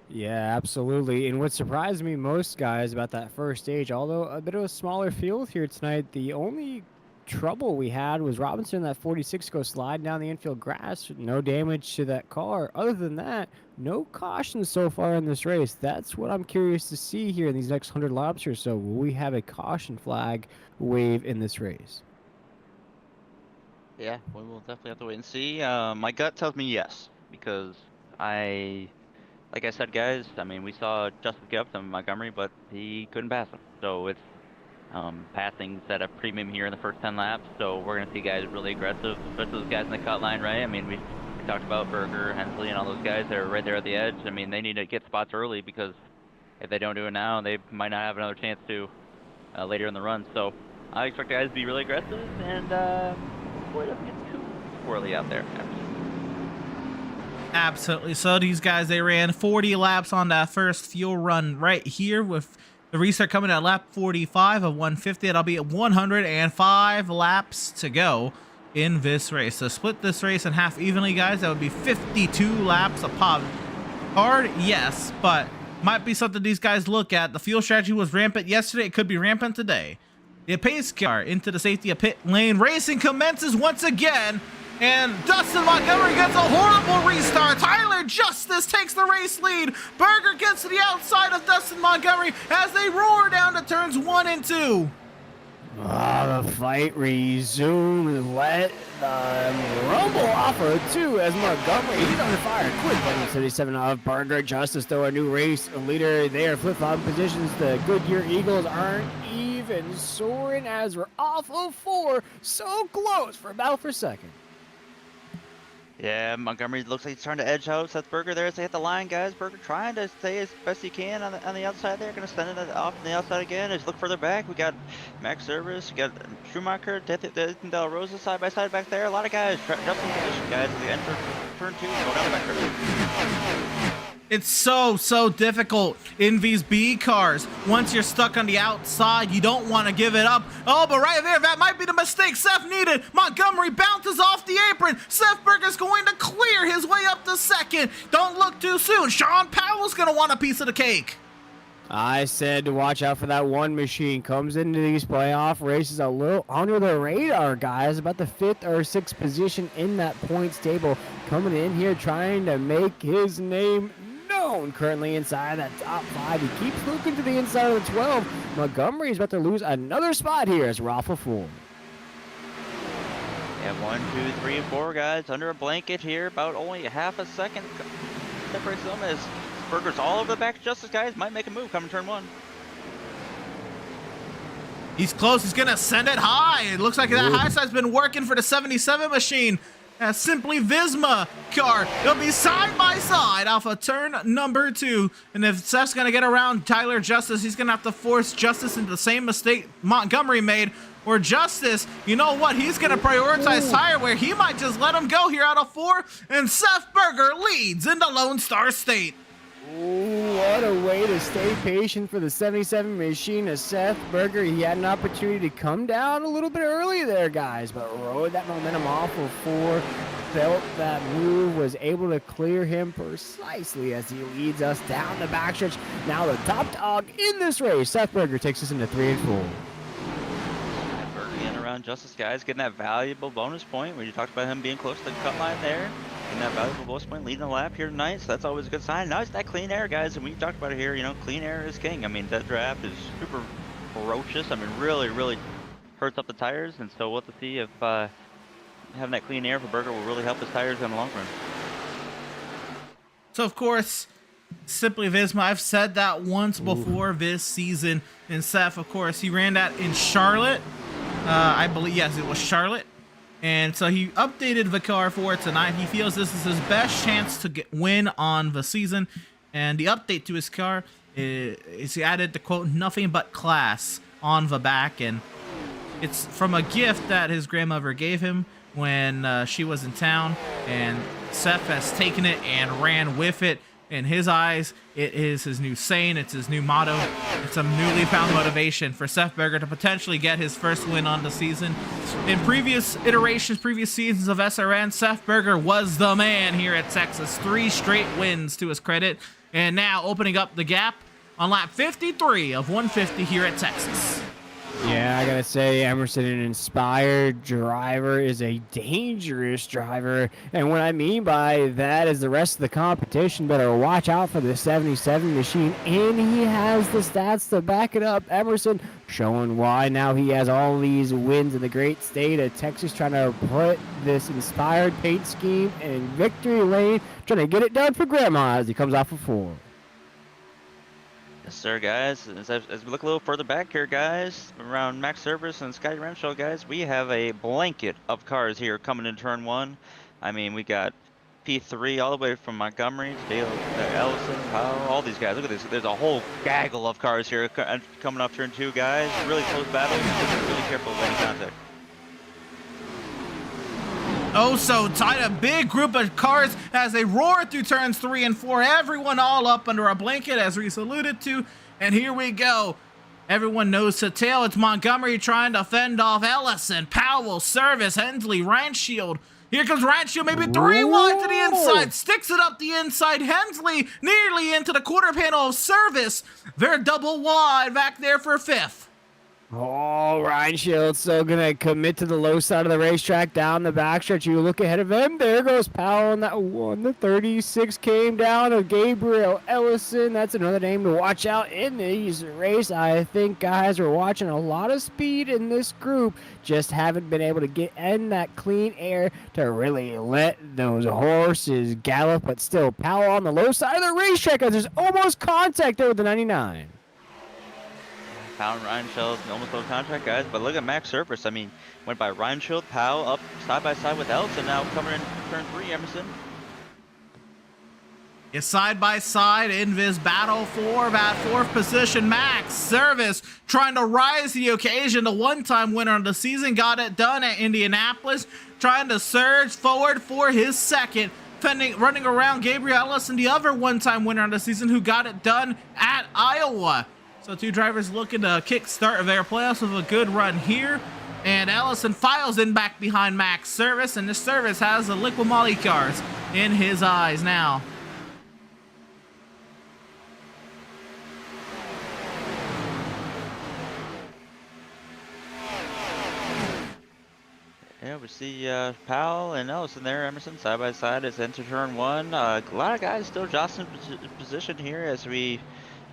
Yeah, absolutely. And what surprised me most, guys, about that first stage, although a bit of a smaller field here tonight, the only trouble we had was Robinson, that 46 go slide down the infield grass. No damage to that car. Other than that, no cautions so far in this race. That's what I'm curious to see here in these next 100 laps or so. Will we have a caution flag wave in this race? Yeah, we will definitely have to wait and see. My gut tells me yes, because like I said, guys, I mean, we saw Justin get up to Montgomery, but he couldn't pass him. So it's passing's at a premium here in the first 10 laps. So we're going to see guys really aggressive, especially those guys in the cut line, right? I mean, we talked about Berger, Hensley, and all those guys that are right there at the edge. I mean, they need to get spots early, because if they don't do it now, they might not have another chance to later in the run. So I expect guys to be really aggressive, and boy, it doesn't get too squirrely out there. Absolutely. So these guys, they ran 40 laps on that first fuel run right here, with the restart coming at lap 45 of 150. That'll be at 105 laps to go in this race. So split this race in half evenly, guys. That would be 52 laps a pop. Hard, yes, but might be something these guys look at. The fuel strategy was rampant yesterday. It could be rampant today. The pace car into the safety of pit lane. Racing commences once again. And Dustin Montgomery gets a horrible restart. Tyler Justice takes the race lead. Berger gets to the outside of Dustin Montgomery as they roar down to turns 1 and 2. The fight resumes. Let rumble off of 2 as Montgomery, he's under fire. Quick button 77 of Berger. Justice, though, a new race leader. They are flip-flop positions. The Goodyear Eagles aren't even soaring as we're off of 4. So close for a battle for second. Yeah, Montgomery looks like he's trying to edge out Seth Berger there as they hit the line, guys. Berger trying to stay as best he can on the outside there. Going to send it off on the outside again. As look further back, we got Max Service, we got Schumacher, Nathan Del Rosa side by side back there. A lot of guys jumping position, guys, as they enter turn 2. Go down the back curve. It's so difficult in these B cars. Once you're stuck on the outside, you don't want to give it up. Oh, but right there, that might be the mistake Seth needed. Montgomery bounces off the apron. Seth Berger's going to clear his way up to second. Don't look too soon. Sean Powell's going to want a piece of the cake. I said to watch out for that one machine. Comes into these playoff races a little under the radar, guys. About the 5th or 6th position in that points table. Coming in here trying to make his name known. Currently inside that top 5. He keeps looking to the inside of the 12. Montgomery is about to lose another spot here as Rafa Fool. Yeah, 1, 2, 3, and 4 guys under a blanket here. About only half a second separates them as Berger's all over the back. Justice, guys, might make a move coming turn 1. He's close. He's going to send it high. It looks like that high side's been working for the 77 machine. Simply Visma car. They'll be side by side off of turn number 2. And if Seth's going to get around Tyler Justice, he's going to have to force Justice into the same mistake Montgomery made. Or Justice, you know what? He's going to prioritize tire where he might just let him go here out of 4. And Seth Berger leads into Lone Star State. Ooh, what a way to stay patient for the 77 machine of Seth Berger. He had an opportunity to come down a little bit early there, guys, but rode that momentum off of 4. Felt that move, was able to clear him precisely as he leads us down the backstretch. Now the top dog in this race, Seth Berger, takes us into 3 and 4. Berger in around Justice, guys, getting that valuable bonus point where you talked about him being close to the cut line there. And that valuable bonus point leading the lap here tonight, so that's always a good sign. Now it's that clean air, guys, and we've talked about it here. You know, clean air is king. I mean, that draft is super ferocious. I mean, really hurts up the tires, and so we'll have to see if having that clean air for Berger will really help his tires in the long run. So, of course, Simply Visma, I've said that once before this season. And Seth, of course, he ran that in Charlotte. I believe, yes, it was Charlotte. And so he updated the car for tonight. He feels this is his best chance to win on the season. And the update to his car is he added the quote, "nothing but class" on the back. And it's from a gift that his grandmother gave him when she was in town. And Seth has taken it and ran with it. In his eyes, it is his new saying, it's his new motto. It's a newly found motivation for Seth Berger to potentially get his first win on the season. In previous iterations, previous seasons of SRN, Seth Berger was the man here at Texas. 3 straight wins to his credit, and now opening up the gap on lap 53 of 150 here at Texas. Yeah, I gotta say, Emerson, an inspired driver, is a dangerous driver. And what I mean by that is the rest of the competition better watch out for the 77 machine. And he has the stats to back it up. Emerson showing why now he has all these wins in the great state of Texas, trying to put this inspired paint scheme in victory lane, trying to get it done for Grandma as he comes off of 4. Yes, sir, guys. As we look a little further back here, guys, around Max Service and Scotty Ramshaw, guys, we have a blanket of cars here coming in turn 1. I mean, we got P3 all the way from Montgomery to Dale, Ellison, Powell, all these guys. Look at this. There's a whole gaggle of cars here coming up turn 2, guys. Really close battle. Just be really careful of any contact. Oh, so tight, a big group of cars as they roar through turns 3 and 4. Everyone all up under a blanket, as Reese alluded to. And here we go. Everyone knows to tail. It's Montgomery trying to fend off Ellison, Powell, Service, Hensley, Reinshield. Here comes Reinshield, maybe 3 wide to the inside. Sticks it up the inside. Hensley nearly into the quarter panel of Service. They're double wide back there for 5th. Oh, Reinshield still going to commit to the low side of the racetrack down the backstretch. You look ahead of him. There goes Powell on that one. The 36 came down of Gabriel Ellison. That's another name to watch out in these race. I think guys are watching a lot of speed in this group. Just haven't been able to get in that clean air to really let those horses gallop. But still, Powell on the low side of the racetrack as there's almost contact there with the 99. Powell and Reinshield almost no contract, guys, but look at Max Surface. I mean, went by Reinshield, Powell up side by side with Ellison, now coming in turn 3, Emerson. It's side by side, Invis battle for that 4th position. Max Service trying to rise to the occasion. The one-time winner of the season got it done at Indianapolis, trying to surge forward for his 2nd. Running around Gabriel Ellison, the other one-time winner of the season who got it done at Iowa. So 2 drivers looking to kickstart their playoffs with a good run here. And Ellison files in back behind Max Service, and this Service has the Liquid Molly cars in his eyes now. Yeah, we see Powell and Ellison there, Emerson, side by side as enter turn 1. A lot of guys still jostling position here as we...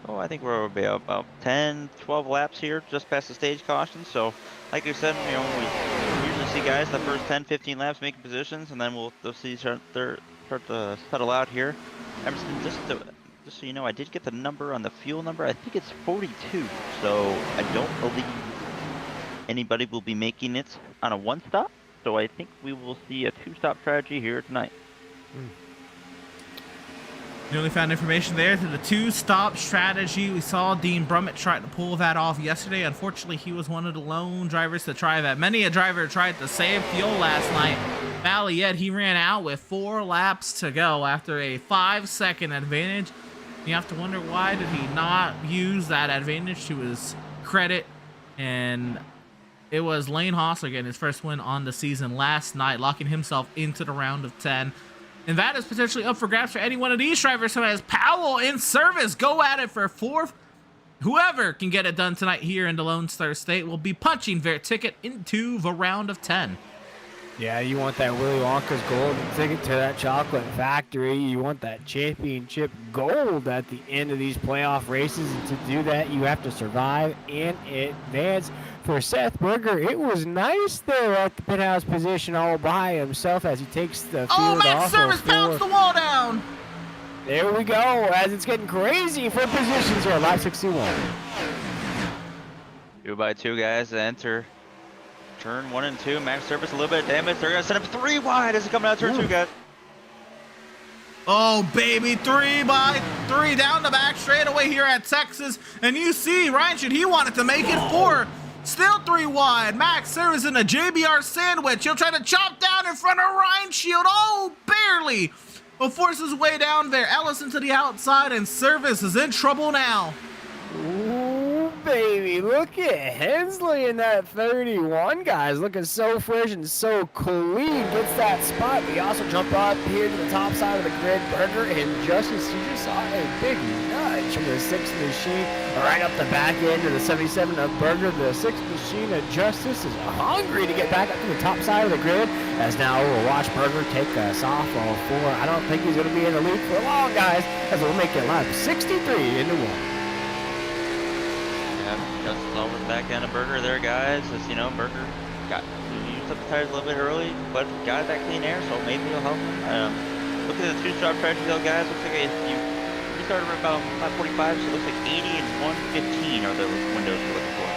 Oh, I think we're about 10, 12 laps here, just past the stage caution. So, like you said, you know, we usually see guys the first 10, 15 laps making positions, and then we'll see start to settle out here. Emerson, just so you know, I did get the number on the fuel number. I think it's 42. So I don't believe anybody will be making it on a 1-stop. So I think we will see a 2-stop strategy here tonight. Newly found information there to the 2-stop strategy. We saw Dean Brummett try to pull that off yesterday. Unfortunately, he was one of the lone drivers to try that. Many a driver tried to save fuel last night. Valley, yet he ran out with 4 laps to go after a 5-second advantage. You have to wonder, why did he not use that advantage to his credit? And it was Lane Hosler getting his first win on the season last night, locking himself into the round of 10. And that is potentially up for grabs for any one of these drivers. So as Powell in Service go at it for 4th, whoever can get it done tonight here in the Lone Star State will be punching their ticket into the round of 10. Yeah, you want that Willy Wonka's golden ticket to that chocolate factory. You want that championship gold at the end of these playoff races. And to do that, you have to survive and advance. For Seth Berger, it was nice there at the penthouse position all by himself as he takes the field off. Max Service pounds the wall down. There we go, as it's getting crazy for positions here, lap 61. 2 by 2 guys to enter turn 1 and 2. Max Service a little bit of damage. They're gonna set up 3 wide as it comes out of turn 2, guys. Oh, baby, 3 by 3 down the back straightaway here at Texas. And you see, Reinshield, he wanted to make it 4. Still 3 wide. Max Service in a JBR sandwich. He'll try to chop down in front of Reinshield. Oh, barely. will force his way down there. Ellison to the outside, and Service is in trouble now. Ooh, baby, look at Hensley in that 31, guys. Looking so fresh and so clean. Gets that spot. We also jump up here to the top side of the grid. Burger and Justice, you just saw a big nudge from the 6th machine right up the back end of the 77 of Burger. The 6th machine of Justice is hungry to get back up to the top side of the grid. As now we'll watch Burger take a softball 4. I don't think he's going to be in the lead for long, guys, as we'll make it lap 63 into 1. Just over the back end of Burger there, guys. As you know, Burger used up the tires a little bit early, but got that clean air, so maybe it'll help him. Look at the two-stroke tragedy though, guys. Looks like you restarted about 545, so it looks like 80 and 115 are the windows we're looking for.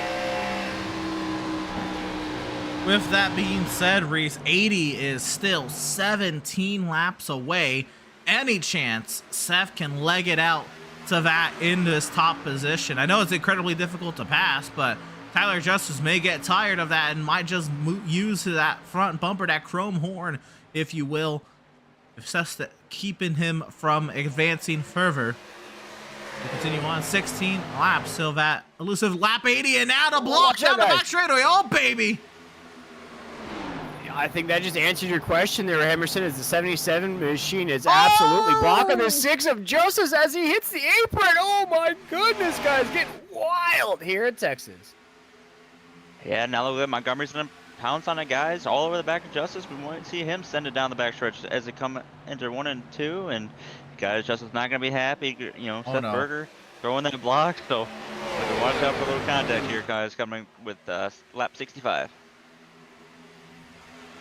With that being said, Reese, 80 is still 17 laps away. Any chance Seth can leg it out to that in this top position? I know it's incredibly difficult to pass, but Tyler Justice may get tired of that and might just use that front bumper, that chrome horn, if you will, if Seth's keeping him from advancing further. We continue on 16 laps, still that elusive lap 80, and now the block down the back straightaway. Oh, baby. I think that just answered your question there, Emerson, as the 77 machine is absolutely blocking the 6 of Justice as he hits the apron. Oh my goodness, guys, getting wild here in Texas. Yeah, now look at Montgomery's gonna pounce on it, guys, all over the back of Justice. We want to see him send it down the backstretch as they come into 1 and 2, and guys, Justice not gonna be happy. You know, Seth Burger throwing that block, so watch out for a little contact here, guys, coming with lap 65.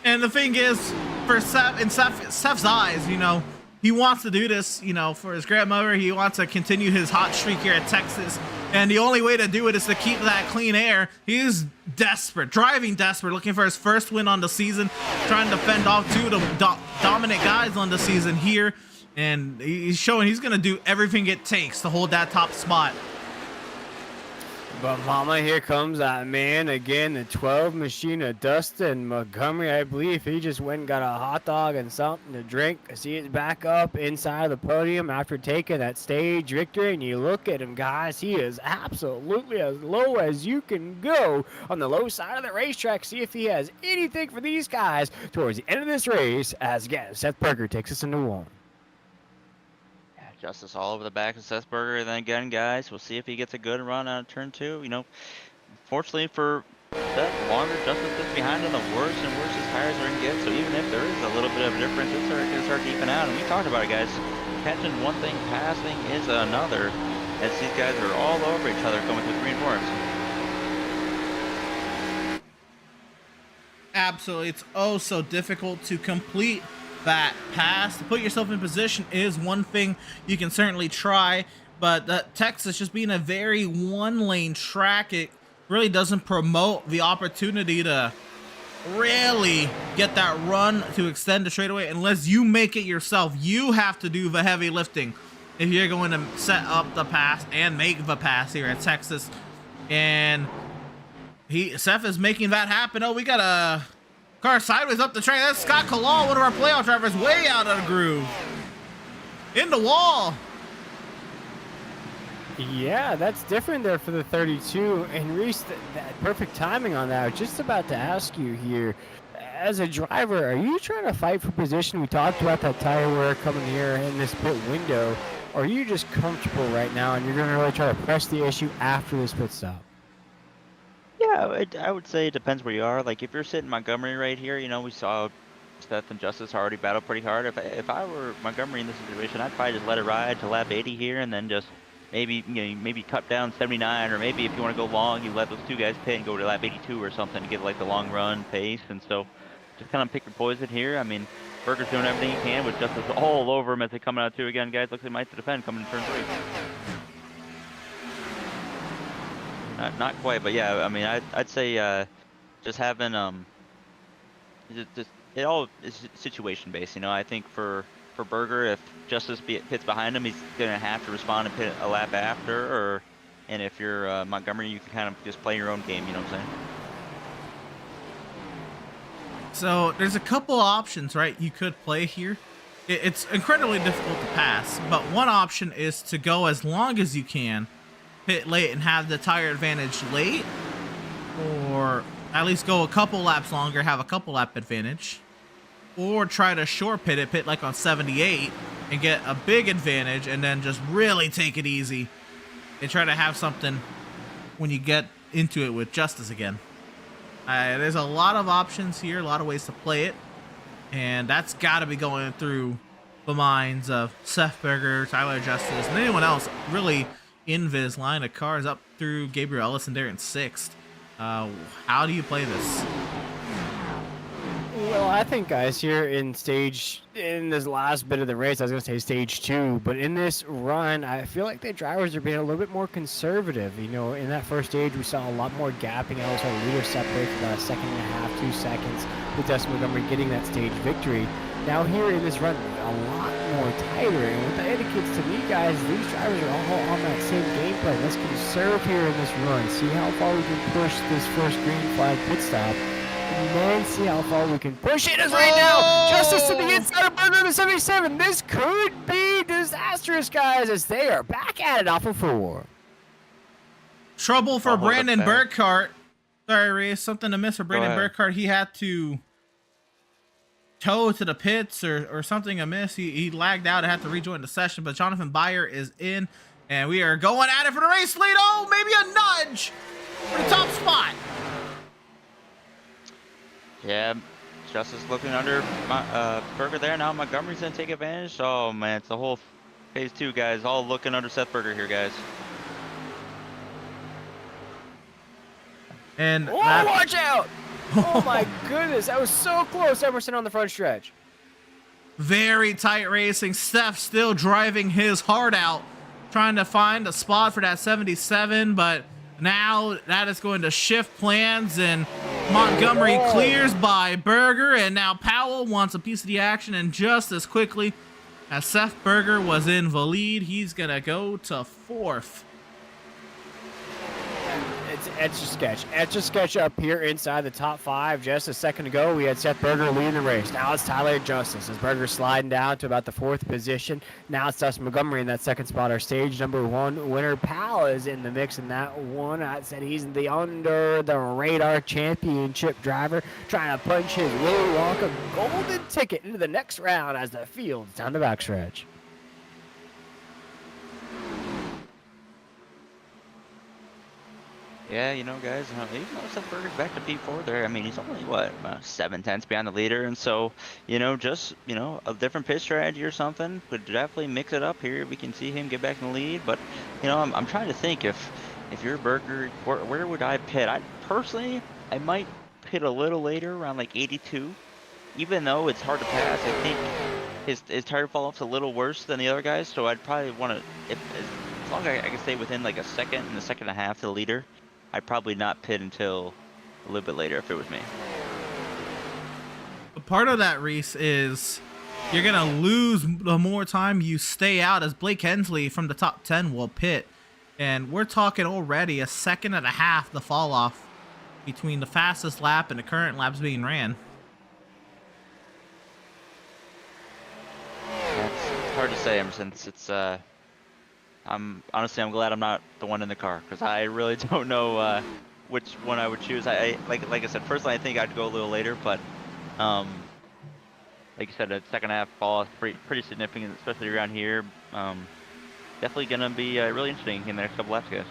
And the thing is, for Seth, in Seth's eyes, you know, he wants to do this, you know, for his grandmother. He wants to continue his hot streak here at Texas. And the only way to do it is to keep that clean air. He's desperate, driving desperate, looking for his first win on the season, trying to fend off 2 of the dominant guys on the season here. And he's showing he's going to do everything it takes to hold that top spot. But mama, here comes that man again, the 12 machine of Dustin Montgomery. I believe he just went and got a hot dog and something to drink. See it back up inside the podium after taking that stage victory. And you look at him, guys, he is absolutely as low as you can go on the low side of the racetrack. See if he has anything for these guys towards the end of this race, as again, Seth Burger takes us into 1. Justice all over the back of Seth Burger, and then again, guys, we'll see if he gets a good run on turn 2. You know, fortunately for Seth, the longer Justice gets behind him, the worse and worse his tires are going to get. So even if there is a little bit of a difference, it's going to start to even out. And we talked about it, guys. Catching one thing, passing is another, as these guys are all over each other going through green forms. Absolutely, it's oh so difficult to complete that pass. To put yourself in position is one thing you can certainly try, but Texas just being a very one-lane track, it really doesn't promote the opportunity to really get that run to extend the straightaway unless you make it yourself. You have to do the heavy lifting if you're going to set up the pass and make the pass here at Texas. And Seth is making that happen. Oh, we got a car sideways up the track. That's Scott Kalal, one of our playoff drivers, way out of the groove. In the wall. Yeah, that's different there for the 32. And Reese, that perfect timing on that. I was just about to ask you here, as a driver, are you trying to fight for position? We talked about that tire wear coming here in this pit window. Or are you just comfortable right now and you're going to really try to press the issue after this pit stop? Yeah, I would say it depends where you are. Like, if you're sitting Montgomery right here, you know, we saw Seth and Justice already battle pretty hard. If I were Montgomery in this situation, I'd probably just let it ride to lap 80 here, and then just maybe, you know, maybe cut down 79, or maybe if you want to go long, you let those 2 guys pit and go to lap 82 or something to get like the long run pace. And so, just kind of pick your poison here. I mean, Burger's doing everything he can with Justice all over him as they come out too. Again, guys, looks like he might defend coming in turn 3. Not quite, but yeah, I mean, I'd say just having it all is situation based. You know, I think for Burger, if Justice pits behind him, he's gonna have to respond and pit a lap after, and if you're Montgomery, you can kind of just play your own game. You know what I'm saying? So there's a couple options, right? You could play here. it's incredibly difficult to pass, but one option is to go as long as you can, pit late and have the tire advantage late, or at least go a couple laps longer, have a couple lap advantage, or try to short pit like on 78 and get a big advantage and then just really take it easy and try to have something when you get into it with Justice again. There's a lot of options here, a lot of ways to play it. And that's got to be going through the minds of Seth Berger, Tyler Justice, and anyone else really in this line of cars up through Gabriel Ellis and Darren Sixth. How do you play this? Well, I think, guys, here in this last bit of the race, I was going to say stage 2, but in this run, I feel like the drivers are being a little bit more conservative. You know, in that first stage, we saw a lot more gapping. I saw leader separate for about a second and a half, 2 seconds, with Dustin Montgomery getting that stage victory. Now here in this run, a lot more tighter, and what that indicates to me, guys, these drivers are all on that same game plan. Let's conserve here in this run, see how far we can push this first green flag pit stop, and then see how far we can push it. As right now, Justice to the inside of Berger to 77. This could be disastrous, guys, as they are back at it off of 4. Trouble for Brandon Burkhart. Sorry, Reese, something to miss for Brandon Burkhart. He had to toe to the pits or something amiss. He lagged out and had to rejoin the session, but Jonathan Byer is in, and we are going at it for the race lead. Oh, maybe a nudge for the top spot. Yeah, Justice looking under Berger there. Now Montgomery's gonna take advantage. Oh man, it's the whole phase 2, guys. All looking under Seth Berger here, guys. And watch out! Oh my goodness, that was so close. Emerson on the front stretch. Very tight racing. Steph still driving his heart out, trying to find a spot for that 77, but now that is going to shift plans, and Montgomery clears by Berger, and now Powell wants a piece of the action, and just as quickly as Seth Berger was in the lead, he's going to go to 4th. It's Etch a Sketch up here inside the top 5. Just a second ago, we had Seth Berger leading the race. Now it's Tyler Justice as Berger sliding down to about the 4th position. Now it's Dustin Montgomery in that 2nd spot. Our stage number 1 winner, Powell, is in the mix in that one. I said he's the under the radar championship driver, trying to punch his Willy Wonka golden ticket into the next round as the field's down the backstretch. Yeah, you know, guys, even though Seth Berger's back to P4 there, I mean, he's only, what, 7/10 behind the leader, and so, you know, just, you know, a different pit strategy or something could definitely mix it up here. We can see him get back in the lead, but, you know, I'm trying to think if you're Berger, where would I pit? Personally, I might pit a little later, around like 82, even though it's hard to pass. I think his tire fall-off's a little worse than the other guys, so I'd probably want to, as long as I can stay within like a second and a second and a half to the leader, I'd probably not pit until a little bit later if it was me. Part of that, Reese, is you're going to lose the more time you stay out, as Blake Hensley from the top 10 will pit. And we're talking already a second and a half the fall off between the fastest lap and the current laps being ran. It's hard to say, Emerson. It's I'm glad I'm not the one in the car, because I really don't know which one I would choose. Like I said, personally, I think I'd go a little later, but like you said, the second half fall is pretty significant, especially around here. Definitely gonna be really interesting in the next couple laps, guys.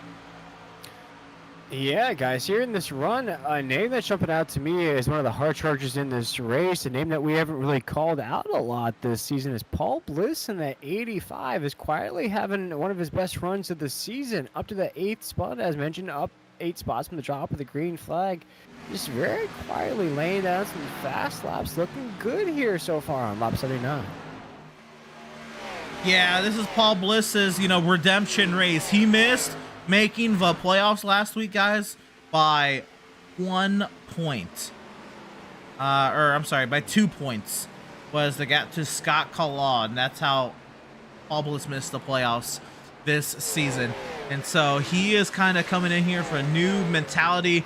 Yeah, guys, here in this run, a name that's jumping out to me is one of the hard chargers in this race. A name that we haven't really called out a lot this season is Paul Bliss, and that 85 is quietly having one of his best runs of the season, up to the 8th spot, as mentioned, up 8 spots from the drop of the green flag. Just very quietly laying down some fast laps, looking good here so far on lap 79. Yeah, this is Paul Bliss's, redemption race. He missed making the playoffs last week, guys, by 1 point. By 2 points was the gap to Scott Collard, and that's how Paul Bliss missed the playoffs this season. And so he is kind of coming in here for a new mentality,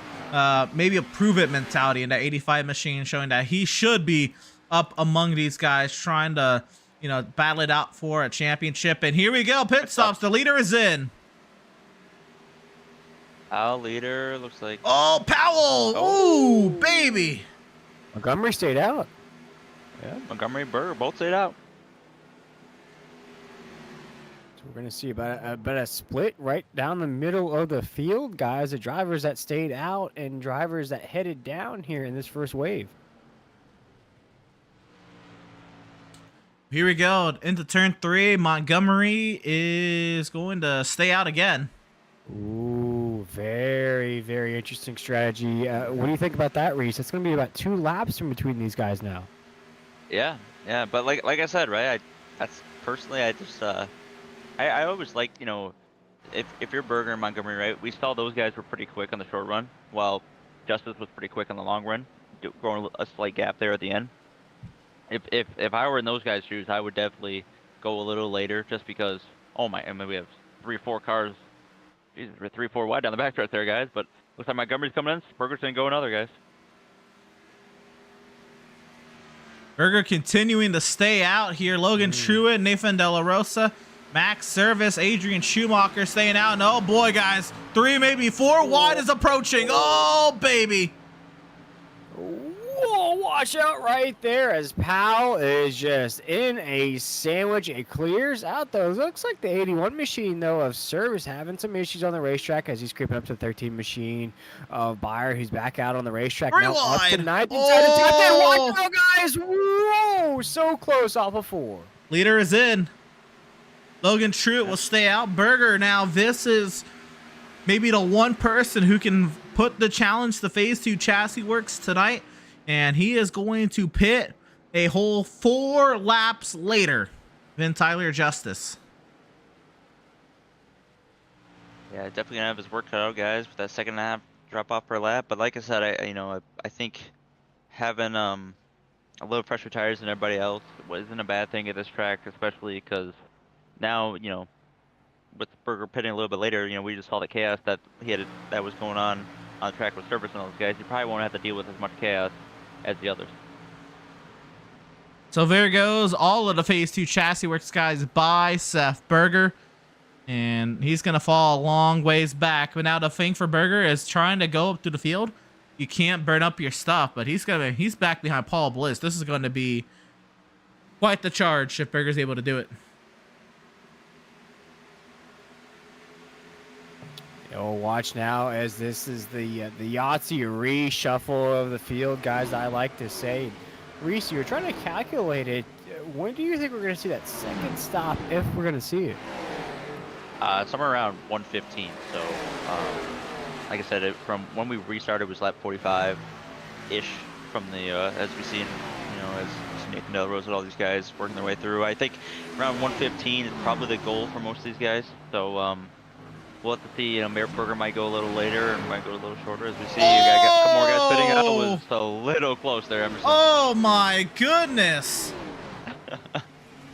maybe a prove-it mentality in that 85 machine, showing that he should be up among these guys, trying to battle it out for a championship. And here we go, pit stops. The leader is in. Our leader looks like. Oh, Powell! Oh. Ooh, baby! Montgomery stayed out. Yeah, Montgomery and Berger both stayed out. So we're gonna see about a split right down the middle of the field, guys. The drivers that stayed out and drivers that headed down here in this first wave. Here we go into turn 3. Montgomery is going to stay out again. Ooh, very, very interesting strategy. What do you think about that, Reese? It's going to be about 2 laps in between these guys now. Yeah, but like I said, right? That's personally, I just I always like, if you're Berger and Montgomery, right? We saw those guys were pretty quick on the short run, while Justice was pretty quick on the long run, growing a slight gap there at the end. If I were in those guys' shoes, I would definitely go a little later, just because. Oh my! I mean, we have 3-4 cars. Jesus, we're 3-4 wide down the backstretch there, guys. But looks like Montgomery's coming in. Berger's gonna go another, guys. Berger continuing to stay out here. Logan Truitt, Nathan De La Rosa, Max Service, Adrian Schumacher staying out. And oh boy, guys, 3, maybe 4 wide is approaching. Oh baby. Whoa, watch out right there as Powell is just in a sandwich. It clears out, though. Looks like the 81 machine, though, of Service having some issues on the racetrack as he's creeping up to the 13 machine of Bayer, who's back out on the racetrack. Now up to 9th. Oh. Watch out, guys. Whoa, so close off of 4. Leader is in. Logan Truitt will stay out. Berger, now this is maybe the one person who can put the challenge to Phase 2 Chassis Works tonight. And he is going to pit a whole 4 laps later than Tyler Justice. Yeah, definitely gonna have his work cut out, guys, with that second half drop off per lap. But like I said, I think having a little fresher tires than everybody else wasn't a bad thing at this track, especially because now with Berger pitting a little bit later, we just saw the chaos that that was going on the track with Service and those guys. You probably won't have to deal with as much chaos as the others. So there goes all of the Phase 2 Chassis Works guys by Seth Berger. And he's going to fall a long ways back. But now the thing for Berger is trying to go up to the field. You can't burn up your stuff, but he's back behind Paul Bliss. This is going to be quite the charge if Berger's able to do it. Oh, watch now as this is the Yahtzee reshuffle of the field, guys. I like to say, Reese, you're trying to calculate it. When do you think we're going to see that second stop, if we're going to see it? Somewhere around 115. So, like I said, from when we restarted was lap 45-ish. From the as we see, as Nathan Del Rosa and all these guys working their way through. I think around 115 is probably the goal for most of these guys. So. We'll have to see. Mayor Berger might go a little later and might go a little shorter. As we see, you got a couple more guys fitting out. It was a little close there, Emerson. Oh my goodness!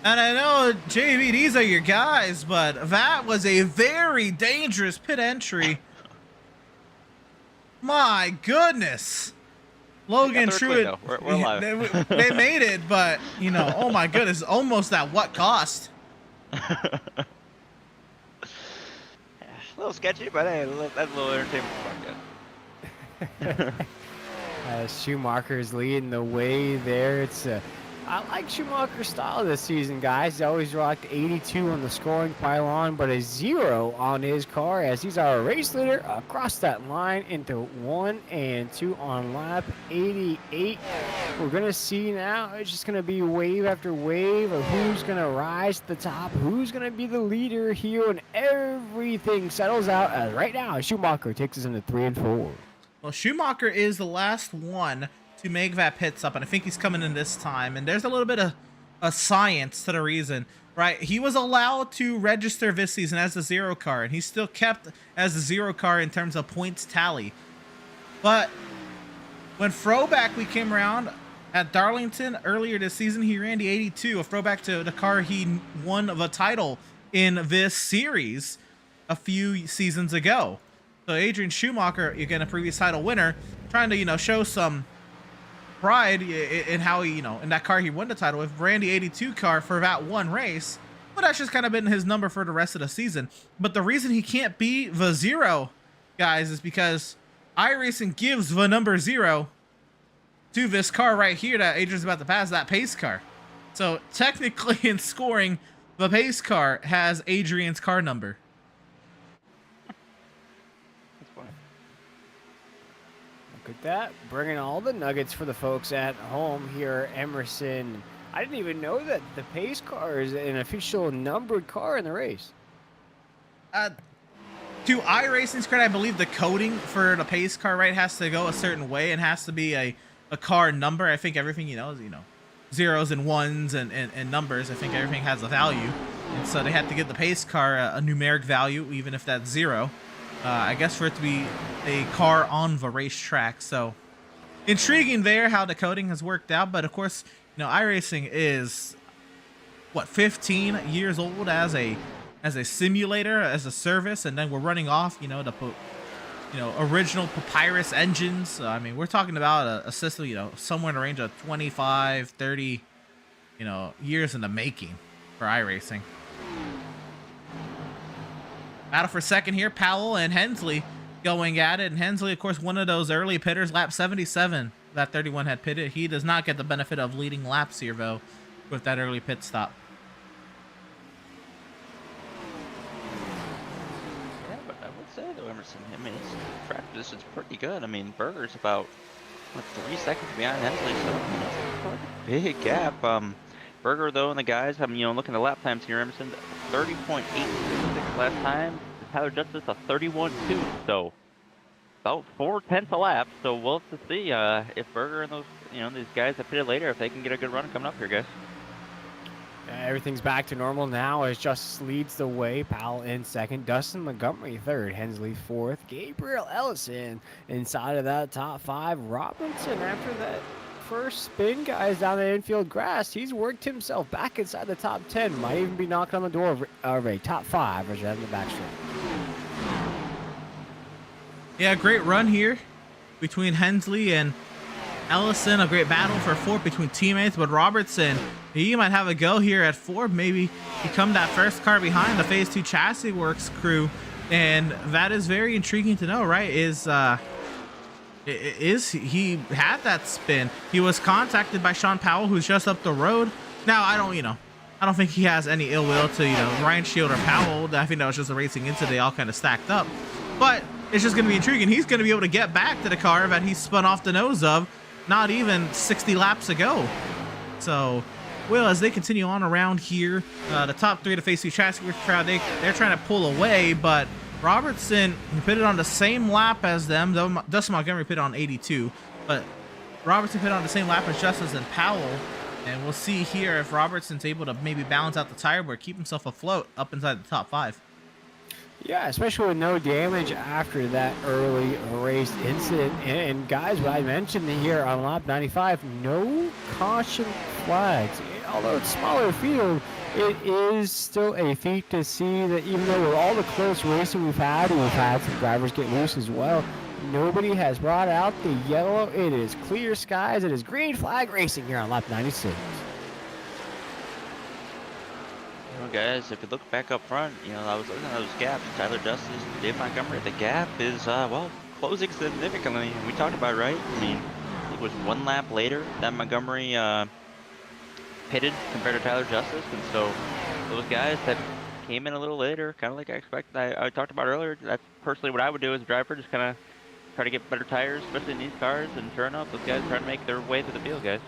And I know, JB, these are your guys, but that was a very dangerous pit entry. My goodness! Logan Truitt, we're alive. they made it, but oh my goodness, almost at what cost? A little sketchy, but hey, that's a little entertainment for Schumacher's leading the way there. I like Schumacher's style this season, guys. He always rocked 82 on the scoring pylon, but a 0 on his car as he's our race leader across that line into 1 and 2 on lap 88. We're going to see now, it's just going to be wave after wave of who's going to rise to the top, who's going to be the leader here, and everything settles out as right now Schumacher takes us into 3 and 4. Well, Schumacher is the last one to make that pit stop, and I think he's coming in this time. And there's a little bit of a science to the reason, right? He was allowed to register this season as the 0 car, and he's still kept as the 0 car in terms of points tally. But when throwback we came around at Darlington earlier this season, he ran the 82, a throwback to the car he won the title in this series a few seasons ago. So Adrian Schumacher, again a previous title winner, trying to show some pride in how he, in that car he won the title with, Randy 82 car for that one race. But that's just kind of been his number for the rest of the season. But the reason he can't be the 0, guys, is because iRacing gives the number 0 to this car right here that Adrian's about to pass, that pace car. So technically in scoring, the pace car has Adrian's car number. That's funny. Look at that, bringing all the nuggets for the folks at home here, Emerson. I didn't even know that the pace car is an official numbered car in the race. To iRacing's credit, I believe the coding for the pace car, right, has to go a certain way and has to be a car number. I think everything, is, zeros and ones and numbers. I think everything has a value. And so they had to give the pace car a numeric value, even if that's 0. I guess for it to be a car on the racetrack. So intriguing there how the coding has worked out. But of course, iRacing is, what, 15 years old as a simulator, as a service, and then we're running off, the original Papyrus engines. I mean, we're talking about a system, somewhere in the range of 25, 30, years in the making for iRacing. Battle for second here, Powell and Hensley going at it, and Hensley, of course, one of those early pitters, lap 77. That 31 had pitted. He does not get the benefit of leading laps here, though, with that early pit stop. Yeah, but I would say, though, Emerson, I mean, his track position's pretty good. I mean, Berger's about, 3 seconds behind Hensley, so it's a big gap. Berger, though, and the guys, looking at lap times here, Emerson, 30.866 last time. Tyler Justice, a 31.2, so about 4/10 a lap. So we'll have to see if Berger and those, these guys that pitted later, if they can get a good run coming up here, guys. Everything's back to normal now as Justice leads the way. Powell in second, Dustin Montgomery third, Hensley fourth, Gabriel Ellison inside of that top 5. Robinson, after that first spin, guys, down the infield grass, he's worked himself back inside the top 10. Might even be knocking on the door of a top 5 as you're in the backstretch. Yeah, great run here between Hensley and Ellison. A great battle for 4th between teammates, but Robertson, he might have a go here at 4. Maybe become that first car behind the Phase 2 Chassis Works crew. And that is very intriguing to know, right? He had that spin. He was contacted by Sean Powell, who's just up the road. Now, I don't think he has any ill will to, Ryan Shield or Powell. I think that was just a racing incident. They all kind of stacked up. But it's just going to be intriguing. He's going to be able to get back to the car that he spun off the nose of not even 60 laps ago. So, well, as they continue on around here, the top 3 of the Phase 2 Chassis Works crowd, they're trying to pull away, but Robertson pitted on the same lap as them. Dustin Montgomery pitted on 82, but Robertson pitted on the same lap as Justice and Powell. And we'll see here if Robertson's able to maybe balance out the tire board, keep himself afloat up inside the top 5. Yeah, especially with no damage after that early race incident. And guys, what I mentioned here on lap 95, no caution flags. Although it's smaller field, it is still a feat to see that even though with all the close racing we've had some drivers get loose as well, nobody has brought out the yellow. It is clear skies. It is green flag racing here on lap 96. Guys, if you look back up front, I was looking at those gaps. Tyler Justice, Dave Montgomery, the gap is, closing significantly. We talked about it, right? I mean, it was 1 lap later that Montgomery pitted compared to Tyler Justice. And so those guys that came in a little later, kind of like I expected, I talked about earlier, that's personally what I would do as a driver, just kind of try to get better tires, especially in these cars, and sure enough, those guys trying to make their way to the field, guys.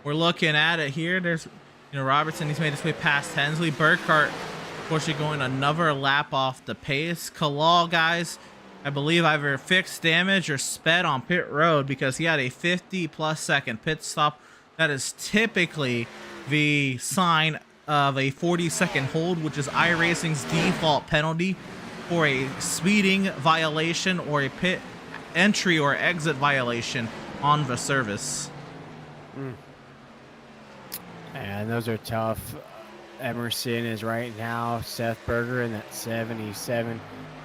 We're looking at it here. There's, Robertson, he's made his way past Hensley. Burkhart, unfortunately, going another lap off the pace. Kalal, guys, I believe either fixed damage or sped on pit road because he had a 50+ second pit stop. That is typically the sign of a 40-second hold, which is iRacing's default penalty for a speeding violation or a pit entry or exit violation on the service. And those are tough. Emerson is right now Seth Berger in that 77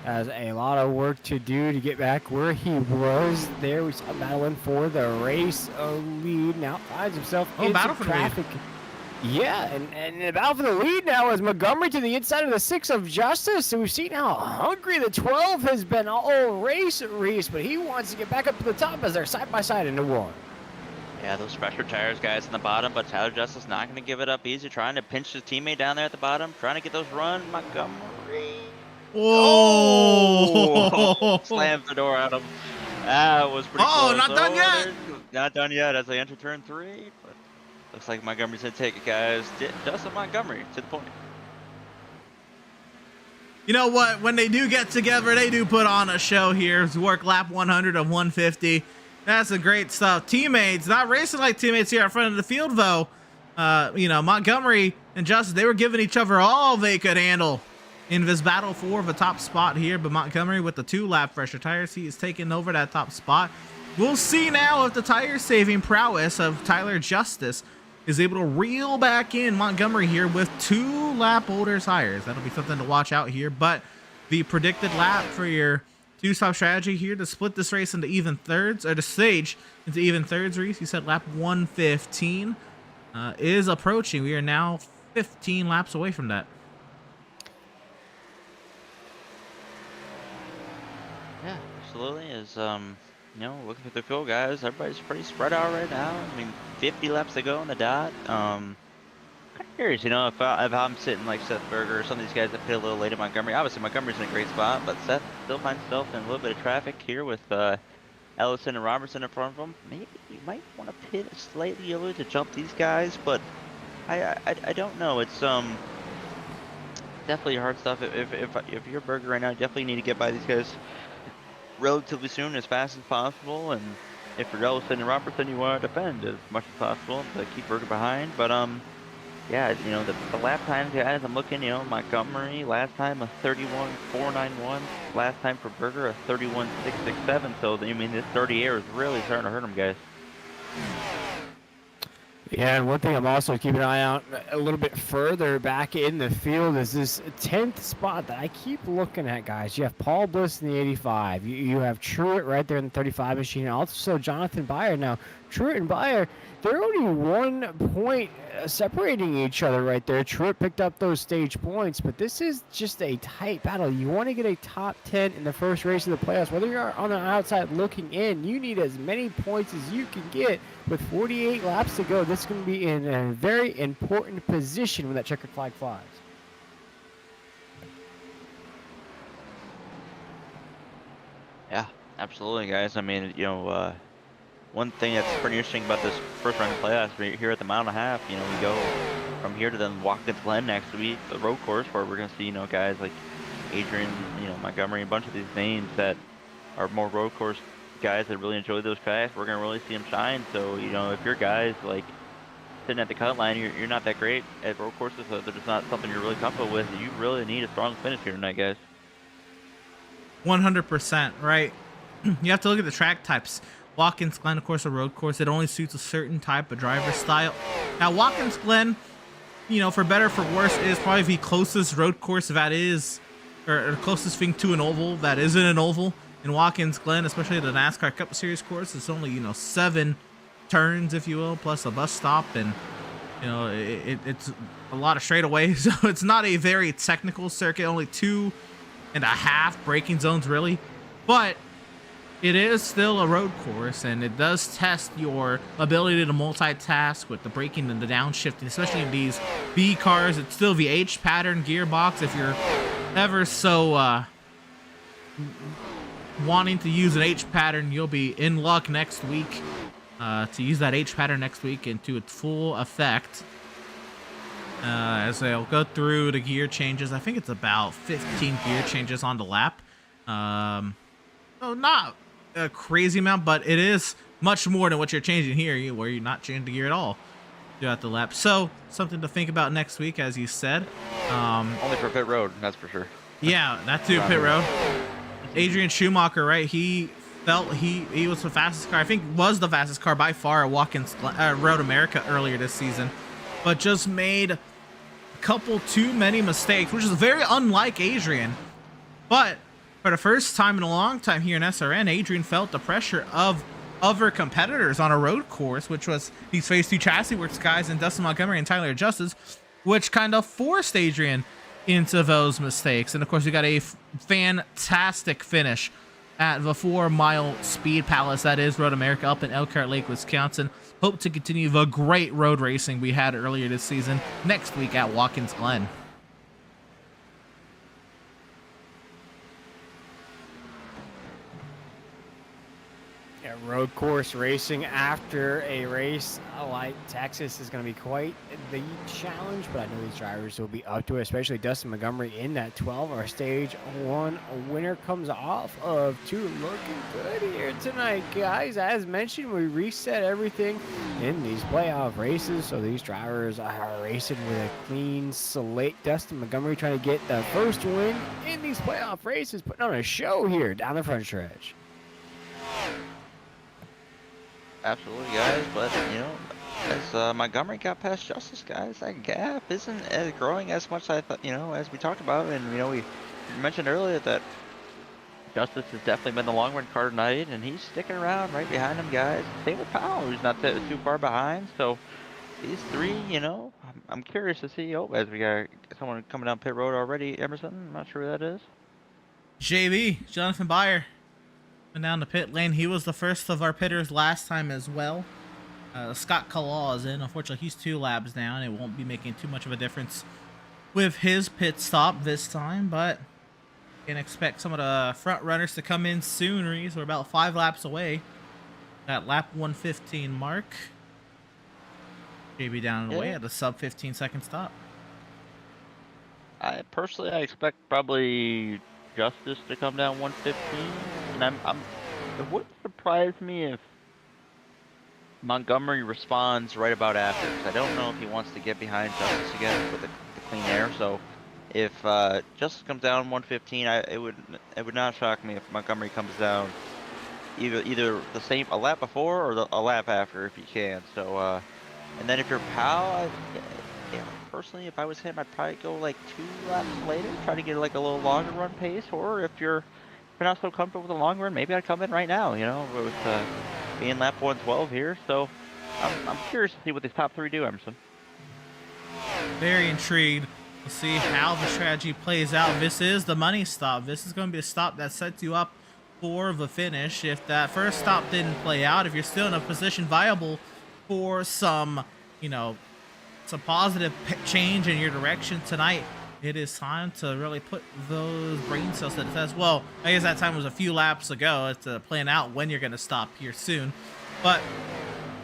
has a lot of work to do to get back where he was there. We saw battling for the race lead. Now finds himself in battle some for the lead. traffic. Yeah, and the battle for the lead now is Montgomery to the inside of the 6 of Justice. So we've seen how hungry the 12 has been all race, Reese, but he wants to get back up to the top as they're side by side into one. Yeah, those pressure tires guys in the bottom, but Tyler Justice not going to give it up easy, trying to pinch his teammate down there at the bottom, trying to get those run. Montgomery. Oh! Slams the door at him. That was pretty close. Not done yet. Not done yet as they enter turn 3, but looks like Montgomery's going to take it, guys. Justin Montgomery to the point. You know what? When they do get together, they do put on a show here. It's work lap 100 of 150. That's some great stuff. Teammates, not racing like teammates here in front of the field, though. You know, Montgomery and Justice, they were giving each other all they could handle in this battle for the top spot here. But Montgomery with the 2-lap pressure tires, he is taking over that top spot. We'll see now if the tire saving prowess of Tyler Justice is able to reel back in Montgomery here with 2-lap older tires. That'll be something to watch out here. But the predicted lap for your 2-stop strategy here to split this race into even thirds, or the stage into even thirds, Reese, you said lap 115 is approaching. We are now 15 laps away from that. Yeah, absolutely. As you know, looking at the field, guys, everybody's pretty spread out right now. I mean, 50 laps to go on the dot. Kind of curious, you know, if I'm sitting like Seth Berger or some of these guys that pit a little late at Montgomery. Obviously, Montgomery's in a great spot, but Seth still finds himself in a little bit of traffic here with Ellison and Robertson in front of him. Maybe you might want to pit slightly early to jump these guys, but I don't know. It's definitely hard stuff. If you're Berger right now, you definitely need to get by these guys relatively soon, as fast as possible. And if you're Ellison and Robertson, you want to defend as much as possible to keep Berger behind. But yeah, you know, the lap times, guys, I'm looking, you know, Montgomery last time a 31.491, last time for Berger a 31.667. So I mean, this 30 air is really starting to hurt him, guys. Yeah, and one thing I'm also keeping an eye out a little bit further back in the field is this 10th spot that I keep looking at, guys. You have Paul Bliss in the 85. You have Truett right there in the 35 machine, and also Jonathan Byer. Now, Truett and Byer, they're only 1 point separating each other right there. Truett picked up those stage points, but this is just a tight battle. You want to get a top 10 in the first race of the playoffs. Whether you're on the outside looking in, you need as many points as you can get. With 48 laps to go, this is going to be in a very important position when that checkered flag flies. Yeah, absolutely, guys. I mean, you know, one thing that's pretty interesting about this first round of playoffs, right here at the mile and a half, you know, we go from here to then Watkins Glen next week, the road course, where we're going to see, you know, guys like Adrian, you know, Montgomery, a bunch of these names that are more road course guys that really enjoy those tracks. We're going to really see them shine. So, you know, if you're guys like sitting at the cut line, you're not that great at road courses, so they're just not something you're really comfortable with. You really need a strong finish here tonight, guys. 100%, right? You have to look at the track types. Watkins Glen, of course, a road course. It only suits a certain type of driver style. Now, Watkins Glen, you know, for better or for worse, is probably the closest road course that is, or the closest thing to an oval that isn't an oval. In Watkins Glen, especially the NASCAR Cup Series course, it's only, you know, 7 turns, if you will, plus a bus stop, and, you know, it's a lot of straightaways. So it's not a very technical circuit, only 2.5 braking zones, really. But it is still a road course, and it does test your ability to multitask with the braking and the downshifting, especially in these B cars. It's still the H pattern gearbox. If you're ever so wanting to use an H pattern, you'll be in luck next week to use that H pattern next week into its full effect. As they'll go through the gear changes, I think it's about 15 gear changes on the lap. So not a crazy amount, but it is much more than what you're changing here, where you're not changing the gear at all throughout the lap. So something to think about next week, as you said. Only for pit road, that's for sure. Yeah, that too, pit road. Adrian Schumacher, right? He felt he was the fastest car. I think was the fastest car by far at Watkins Road America earlier this season, but just made a couple too many mistakes, which is very unlike Adrian. But For the first time in a long time here in SRN, Adrian felt the pressure of other competitors on a road course, which was these Phase 2 Chassis Works guys and Dustin Montgomery and Tyler Justice, which kind of forced Adrian into those mistakes. And of course, we got a fantastic finish at the 4 Mile Speed Palace, that is Road America, up in Elkhart Lake, Wisconsin. Hope to continue the great road racing we had earlier this season next week at Watkins Glen. Road course racing after a race like Texas is going to be quite the challenge, but I know these drivers will be up to it, especially Dustin Montgomery in that 12. Our stage 1 winner comes off of 2. Looking good here tonight, guys. As mentioned, we reset everything in these playoff races, so these drivers are racing with a clean slate. Dustin Montgomery trying to get the first win in these playoff races, putting on a show here down the front stretch. Absolutely, guys, but you know, as Montgomery got past Justice, guys, that gap isn't as growing as much as I thought, you know, as we talked about. And you know, we mentioned earlier that Justice has definitely been the long run car tonight, and he's sticking around right behind them, guys. Same with Powell, who's not too far behind. So these 3, you know, I'm curious to see. Oh, as we got someone coming down pit road already, Emerson. I'm not sure who that is. JB, Jonathan Byer, down the pit lane. He was the first of our pitters last time as well. Scott Kalaw is in. Unfortunately, he's 2 laps down. It won't be making too much of a difference with his pit stop this time, but you can expect some of the front runners to come in soon. We're about 5 laps away. That lap 115 mark. JB down and away at the sub 15-second stop. I expect probably Justice to come down 115, and it wouldn't surprise me if Montgomery responds right about after, because I don't know if he wants to get behind Justice again with the clean air. So if Justice comes down 115, it would not shock me if Montgomery comes down either a lap before or a lap after if he can. So and then if you're Powell, personally, if I was him, I'd probably go like 2 laps later, try to get like a little longer run pace. Or if you're not so comfortable with the long run, maybe I'd come in right now, you know, with being lap 112 here. So I'm curious to see what these top 3 do, Emerson. Very intrigued. We'll see how the strategy plays out. This is the money stop. This is going to be a stop that sets you up for the finish. If that first stop didn't play out, if you're still in a position viable for some, you know, some positive change in your direction tonight, it is time to really put those brain cells to the test. Well, I guess that time was a few laps ago. It's plan out when you're going to stop here soon. But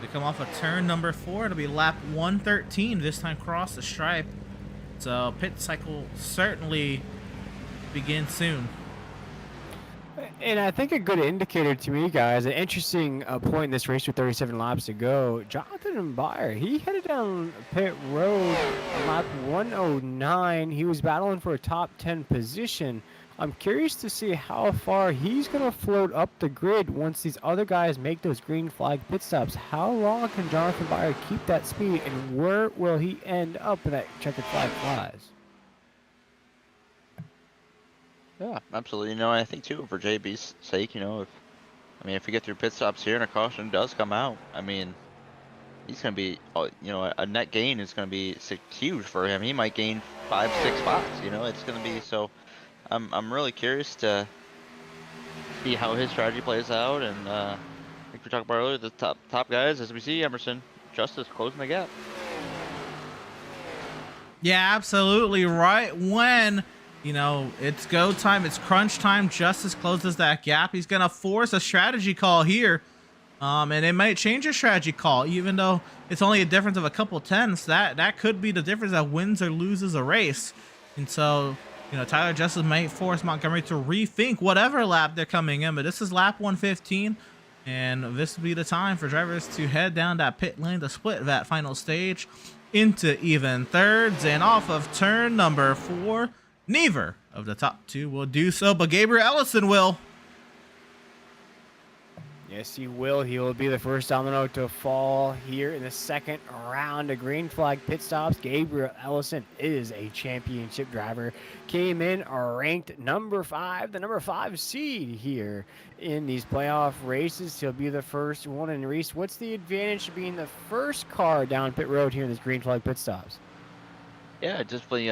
we come off of turn number 4. It'll be lap 113, this time cross the stripe. So pit cycle certainly begins soon. And I think a good indicator to me, guys, an interesting point in this race with 37 laps to go, Jonathan Byer, he headed down pit road lap 109. He was battling for a top 10 position. I'm curious to see how far he's going to float up the grid once these other guys make those green flag pit stops. How long can Jonathan Byer keep that speed, and where will he end up when that checkered flag flies? Yeah, absolutely. You know, I think too, for JB's sake, you know, if we get through pit stops here and a caution does come out, I mean, he's going to be, you know, a net gain is going to be huge for him. He might gain 5-6 spots, you know, it's going to be, so I'm really curious to see how his strategy plays out. And like we talked about earlier, the top guys, as we see, Emerson, Justice closing the gap. Yeah, absolutely right. When, you know, it's go time, it's crunch time, Justice closes that gap. He's going to force a strategy call here. And it might change a strategy call, even though it's only a difference of a couple tenths. That could be the difference that wins or loses a race. And so, you know, Tyler Justice might force Montgomery to rethink whatever lap they're coming in. But this is lap 115, and this will be the time for drivers to head down that pit lane to split that final stage into even thirds. And off of turn number 4, neither of the top 2 will do so, but Gabriel Ellison will. Yes, he will. He will be the first domino to fall here in the second round of green flag pit stops. Gabriel Ellison is a championship driver. Came in ranked number 5, the number 5 seed here in these playoff races. He'll be the first one. And Reese, what's the advantage of being the first car down pit road here in this green flag pit stops? Yeah, definitely.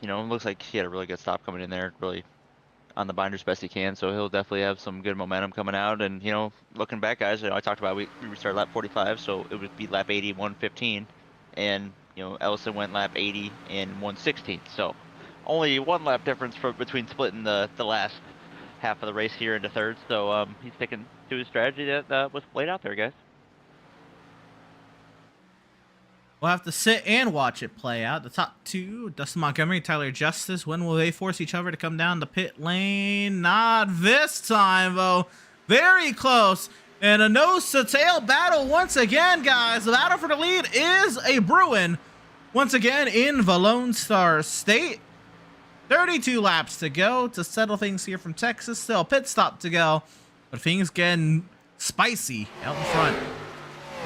Looks like he had a really good stop coming in there. Really on the binders best he can, so he'll definitely have some good momentum coming out. And looking back, guys, I talked about we restarted lap 45, so it would be lap 80, 115, and Ellison went lap 80 and 116. So only 1 lap difference between splitting the last half of the race here into third. So he's sticking to his strategy that was laid out there, guys. We'll have to sit and watch it play out. The top 2, Dustin Montgomery, Tyler Justice. When will they force each other to come down the pit lane? Not this time, though. Very close. And a nose-to-tail battle once again, guys. The battle for the lead is a brewing. Once again in the Lone Star State. 32 laps to go to settle things here from Texas. Still a pit stop to go. But things getting spicy out in front.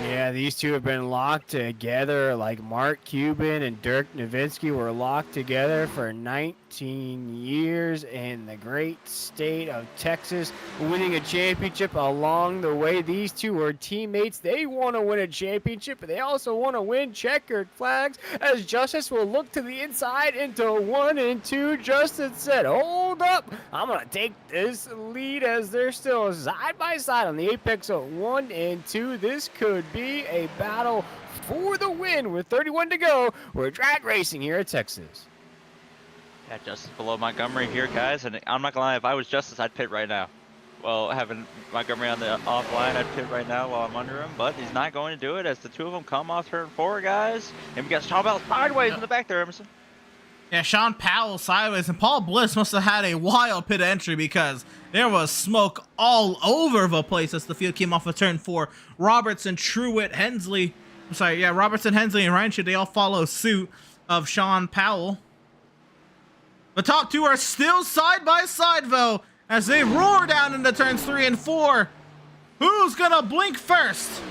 Yeah, these two have been locked together like Mark Cuban and Dirk Nowitzki were locked together for 19 years in the great state of Texas, winning a championship along the way. These two were teammates. They want to win a championship, but they also want to win checkered flags as Justice will look to the inside into 1 and 2. Justin said, hold up, I'm going to take this lead as they're still side by side on the apex of 1 and 2. This could be a battle for the win with 31 to go. We're drag racing here at Texas. Yeah, Justice below Montgomery here, guys, and I'm not gonna lie, if I was Justice, I'd pit right now. Well, having Montgomery on the offline, I'd pit right now while I'm under him, but he's not going to do it as the two of them come off turn 4, guys. And we got Sean Powell sideways in the back there, Emerson. Yeah, Sean Powell sideways, and Paul Bliss must have had a wild pit entry because there was smoke all over the place as the field came off of turn 4. Robertson, Truitt, Hensley, Robertson, Hensley, and Ryan, they all follow suit of Sean Powell. The top 2 are still side by side, though, as they roar down into turns 3 and 4. Who's gonna blink first?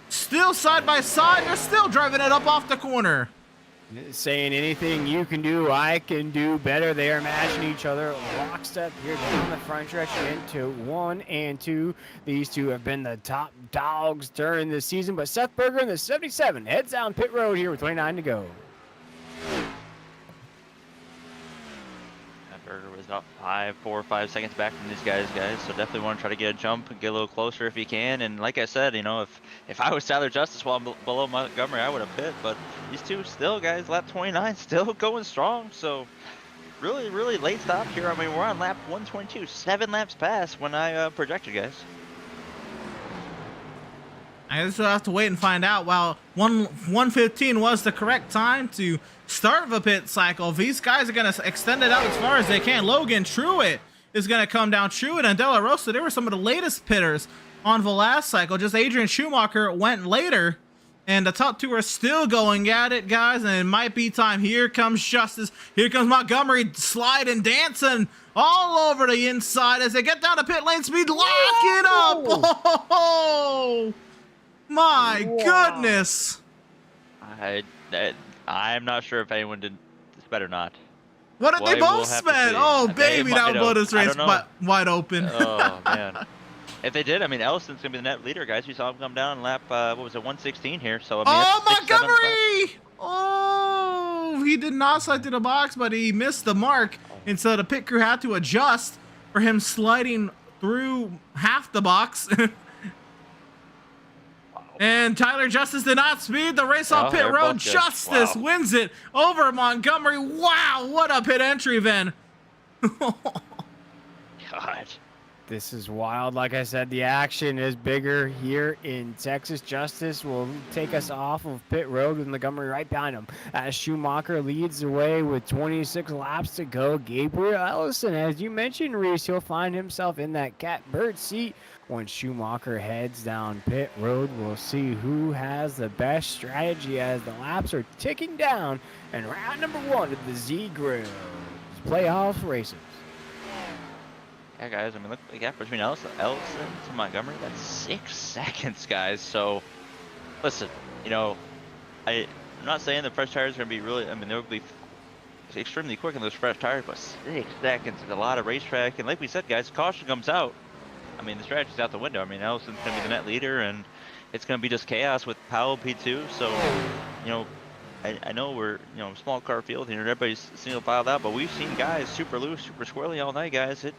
Still side by side, they're still driving it up off the corner. Saying anything you can do, I can do better. They are matching each other lockstep here down the front stretch into 1 and 2. These two have been the top dogs during the season, but Seth Berger in the 77 heads down pit road here with 29 to go. Berger was about 4 or 5 seconds back from these guys, so definitely want to try to get a jump and get a little closer if he can. And like I said, if I was Tyler Justice while I'm below Montgomery, I would have pit. But these two still, guys, lap 29, still going strong. So really, really late stop here. I mean, we're on lap 122, 7 laps past when I projected, guys. I guess we'll have to wait and find out. While 115 was the correct time to start the pit cycle, these guys are going to extend it out as far as they can. Logan Truitt is going to come down. Truitt and De La Rosa, they were some of the latest pitters on the last cycle. Just Adrian Schumacher went later, and the top 2 are still going at it, guys, and it might be time. Here comes Justice. Here comes Montgomery sliding, dancing all over the inside as they get down to pit lane speed. Lock it up! Oh! My goodness! I'm not sure if anyone did this better or not. What did they both spend? Oh, baby, that would blow this race wide open. Oh, man. If they did, I mean, Ellison's going to be the net leader, guys. We saw him come down in lap, 116 here. So, I mean, that's 6, Montgomery! Oh, he did not slide to the box, but he missed the mark. And so the pit crew had to adjust for him sliding through half the box. And Tyler Justice did not speed the race off pit road. Justice wins it over Montgomery. Wow, what a pit entry then. God. This is wild. Like I said, the action is bigger here in Texas. Justice will take us off of pit road with Montgomery right behind him as Schumacher leads the way with 26 laps to go. Gabriel Ellison, as you mentioned, Reese, he'll find himself in that catbird seat. When Schumacher heads down pit road, we'll see who has the best strategy as the laps are ticking down. And round number 1 of the Z Grill playoff races. Yeah, guys. I mean, look, the gap between Ellison to Montgomery, that's 6 seconds, guys. So, listen, you know, I'm not saying the fresh tires are going to be really, I mean, they'll be extremely quick in those fresh tires, but 6 seconds is a lot of racetrack. And like we said, guys, caution comes out. I mean, the strategy's out the window. I mean, Ellison's going to be the net leader, and it's going to be just chaos with Powell P2. So, you know, I know we're, you know, small car field here, everybody's single filed out, but we've seen guys super loose, super squirrely all night, guys. It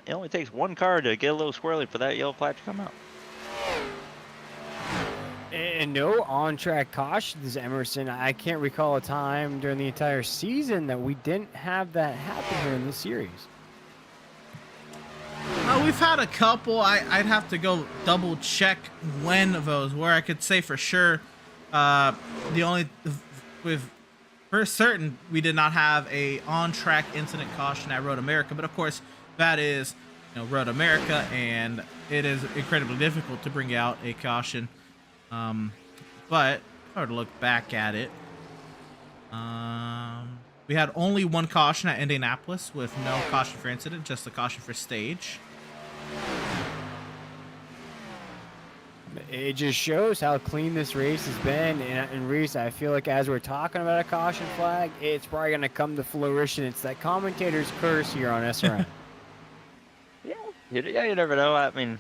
only takes one car to get a little squirrely for that yellow flag to come out. And no on-track cautions, Emerson. I can't recall a time during the entire season that we didn't have that happen here in this series. We've had a couple. I'd have to go double check when of those where I could say for sure. For certain, we did not have a on-track incident caution at Road America, but of course that is, you know, Road America, and it is incredibly difficult to bring out a caution. But if I were to look back at it, we had only one caution at Indianapolis with no caution for incident, just a caution for stage. It just shows how clean this race has been. And Reese, I feel like as we're talking about a caution flag, it's probably going to come to fruition. It's that commentator's curse here on SRN. Yeah, you never know. I mean,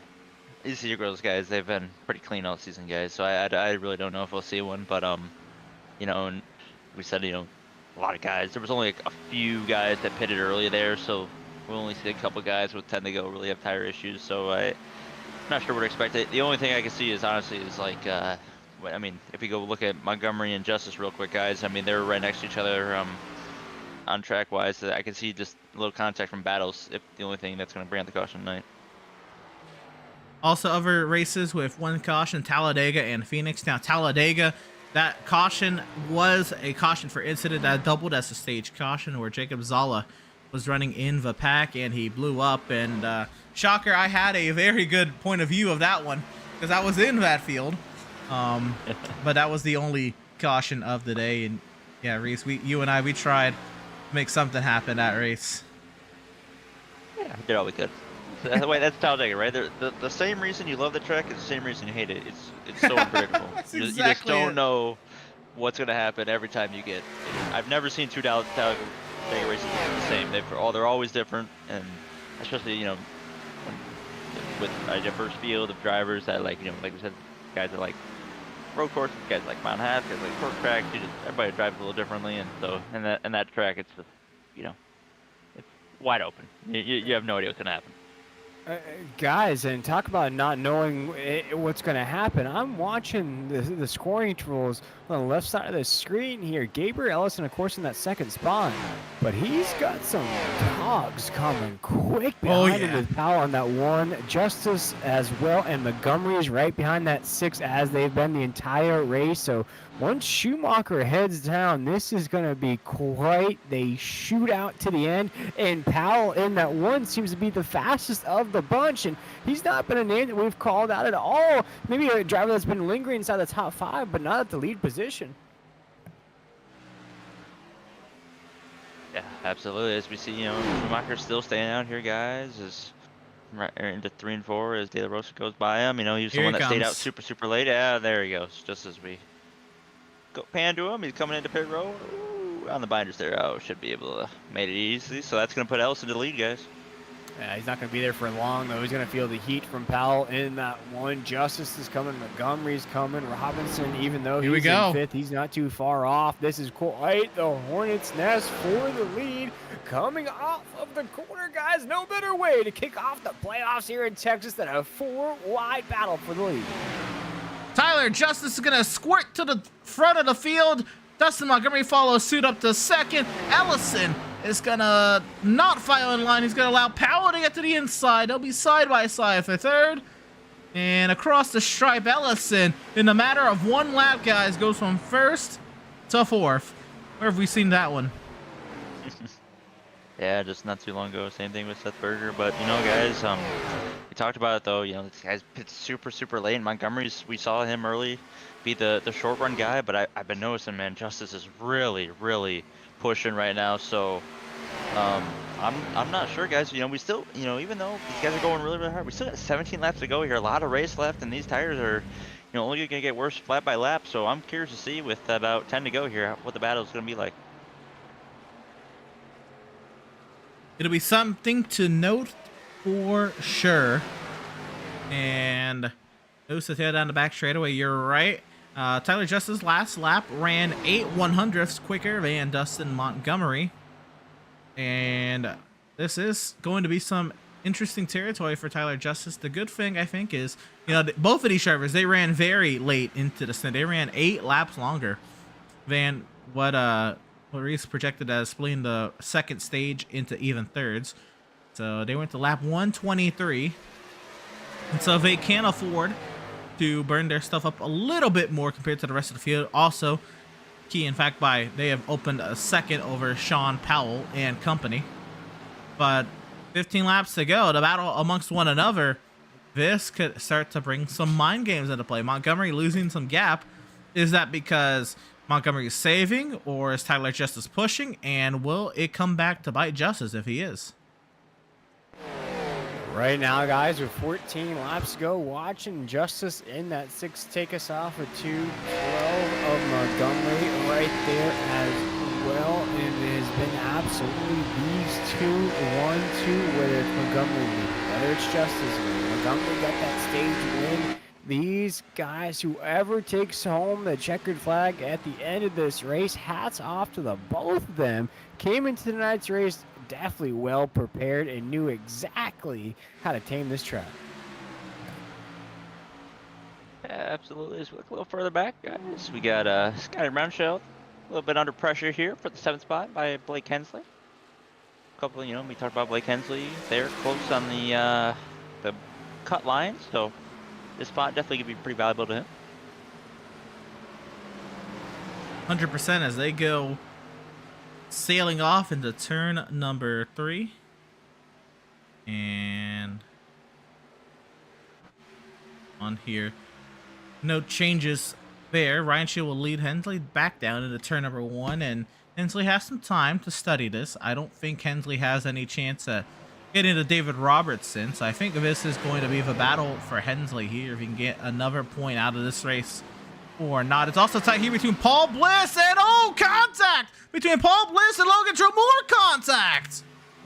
these girls, guys, they've been pretty clean all season, guys. So I really don't know if we'll see one. But, you know, and we said, you know, a lot of guys. There was only a few guys that pitted early there, so we'll only see a couple guys who tend to go really have tire issues. So I'm not sure what to expect. The only thing I can see is honestly is like, I mean, if we go look at Montgomery and Justice real quick, guys. I mean, they're right next to each other on track wise. So I can see just a little contact from battles. If the only thing that's going to bring out the caution tonight. Also, other races with one caution, Talladega and Phoenix. Now, Talladega, that caution was a caution for incident that doubled as a stage caution, where Jacob Zala was running in the pack and he blew up. And shocker, I had a very good point of view of that one because I was in that field. But that was the only caution of the day. And yeah, Reese, you and I, we tried to make something happen that race. Yeah, we did all we could. Wait, that's Talladega, right? The same reason you love the track is the same reason you hate it. It's so unpredictable. You just don't know what's going to happen every time you get. I've never seen two Talladega races the same. They're always different, and especially, you know, with a diverse field of drivers that, like, you know, like we said, guys that like road courses, guys like Mount Hath, guys like short tracks. Everybody drives a little differently, and so in that track, it's just, you know, it's wide open. You have no idea what's going to happen. Guys, and talk about not knowing what's going to happen. I'm watching the scoring tools on the left side of the screen here. Gabriel Ellison, of course, in that second spot, but he's got some dogs coming quick behind him with Powell on that one. Justice as well, and Montgomery is right behind that 6 as they've been the entire race. So once Schumacher heads down, this is going to be quite the shootout to the end. And Powell in that 1 seems to be the fastest of the bunch, and he's not been a name that we've called out at all. Maybe a driver that's been lingering inside the top 5, but not at the lead position. Yeah, absolutely. As we see, you know, Schumacher still staying out here, guys, is right into 3 and 4 as De La Rosa goes by him. You know, he was the one that stayed out super late. Yeah, there he goes. Just as we go pan to him, he's coming into pit road. Ooh, on the binders there. Oh, should be able to make it easy. So that's going to put Ellison to the lead, guys. Yeah, he's not going to be there for long, though. He's going to feel the heat from Powell in that 1. Justice is coming. Montgomery's coming. Robinson, even though he's in 5th, he's not too far off. This is quite the Hornet's Nest for the lead. Coming off of the corner, guys. No better way to kick off the playoffs here in Texas than a 4-wide battle for the lead. Tyler Justice is going to squirt to the front of the field. Dustin Montgomery follows suit up to second. Ellison is going to not file in line. He's going to allow Powell to get to the inside. They'll be side by side for third. And across the stripe, Ellison, in a matter of 1 lap, guys, goes from 1st to 4th. Where have we seen that one? Yeah, just not too long ago. Same thing with Seth Berger. But, you know, guys, we talked about it, though. You know, this guy's pit super late. Montgomery's, we saw him early be the short run guy. But I've been noticing, man, Justice is really pushing right now. So I'm not sure, guys. You know, we still, you know, even though these guys are going really, really hard, we still got 17 laps to go here. A lot of race left, and these tires are, you know, only gonna get worse lap by lap. So I'm curious to see, with about 10 to go here, what the battle is gonna be like. It'll be something to note for sure. And nose to tail down the back straightaway. You're right. Tyler Justice's last lap ran 8/100ths quicker than Dustin Montgomery. And this is going to be some interesting territory for Tyler Justice. The good thing, I think, is, you know, both of these drivers, they ran very late into the stint. They ran 8 laps longer than what Reese projected as splitting the second stage into even thirds. So they went to lap 123. And so they can afford to burn their stuff up a little bit more compared to the rest of the field. Also, key in fact by they have opened a second over Sean Powell and company. But 15 laps to go, the battle amongst one another, this could start to bring some mind games into play. Montgomery losing some gap. Is that because Montgomery is saving, or is Tyler Justice pushing? And will it come back to bite Justice if he is? Right now, guys, with 14 laps to go, watching Justice in that 6 take us off of 2:12 of Montgomery right there as well. And it has been absolutely these two, 1-2, whether it's Montgomery, whether it's Justice, Montgomery got that stage win. These guys, whoever takes home the checkered flag at the end of this race, hats off to the both of them. Came into tonight's race definitely well prepared and knew exactly how to tame this track. Yeah, absolutely. Let's look a little further back, guys. We got Scotty Brownshell, a little bit under pressure here for the 7th spot by Blake Hensley. A couple, you know, we talked about Blake Hensley there, close on the cut line, so this spot definitely could be pretty valuable to him. 100% as they go sailing off into turn number 3. And on here, no changes there. Ryan Shield will lead Hensley back down into turn number 1, and Hensley has some time to study this. I don't think Hensley has any chance at getting to David Robertson, so I think this is going to be the battle for Hensley here if he can get another point out of this race or not. It's also tight here between Paul Bliss and, oh, contact between Paul Bliss and Logan Trill. More contact.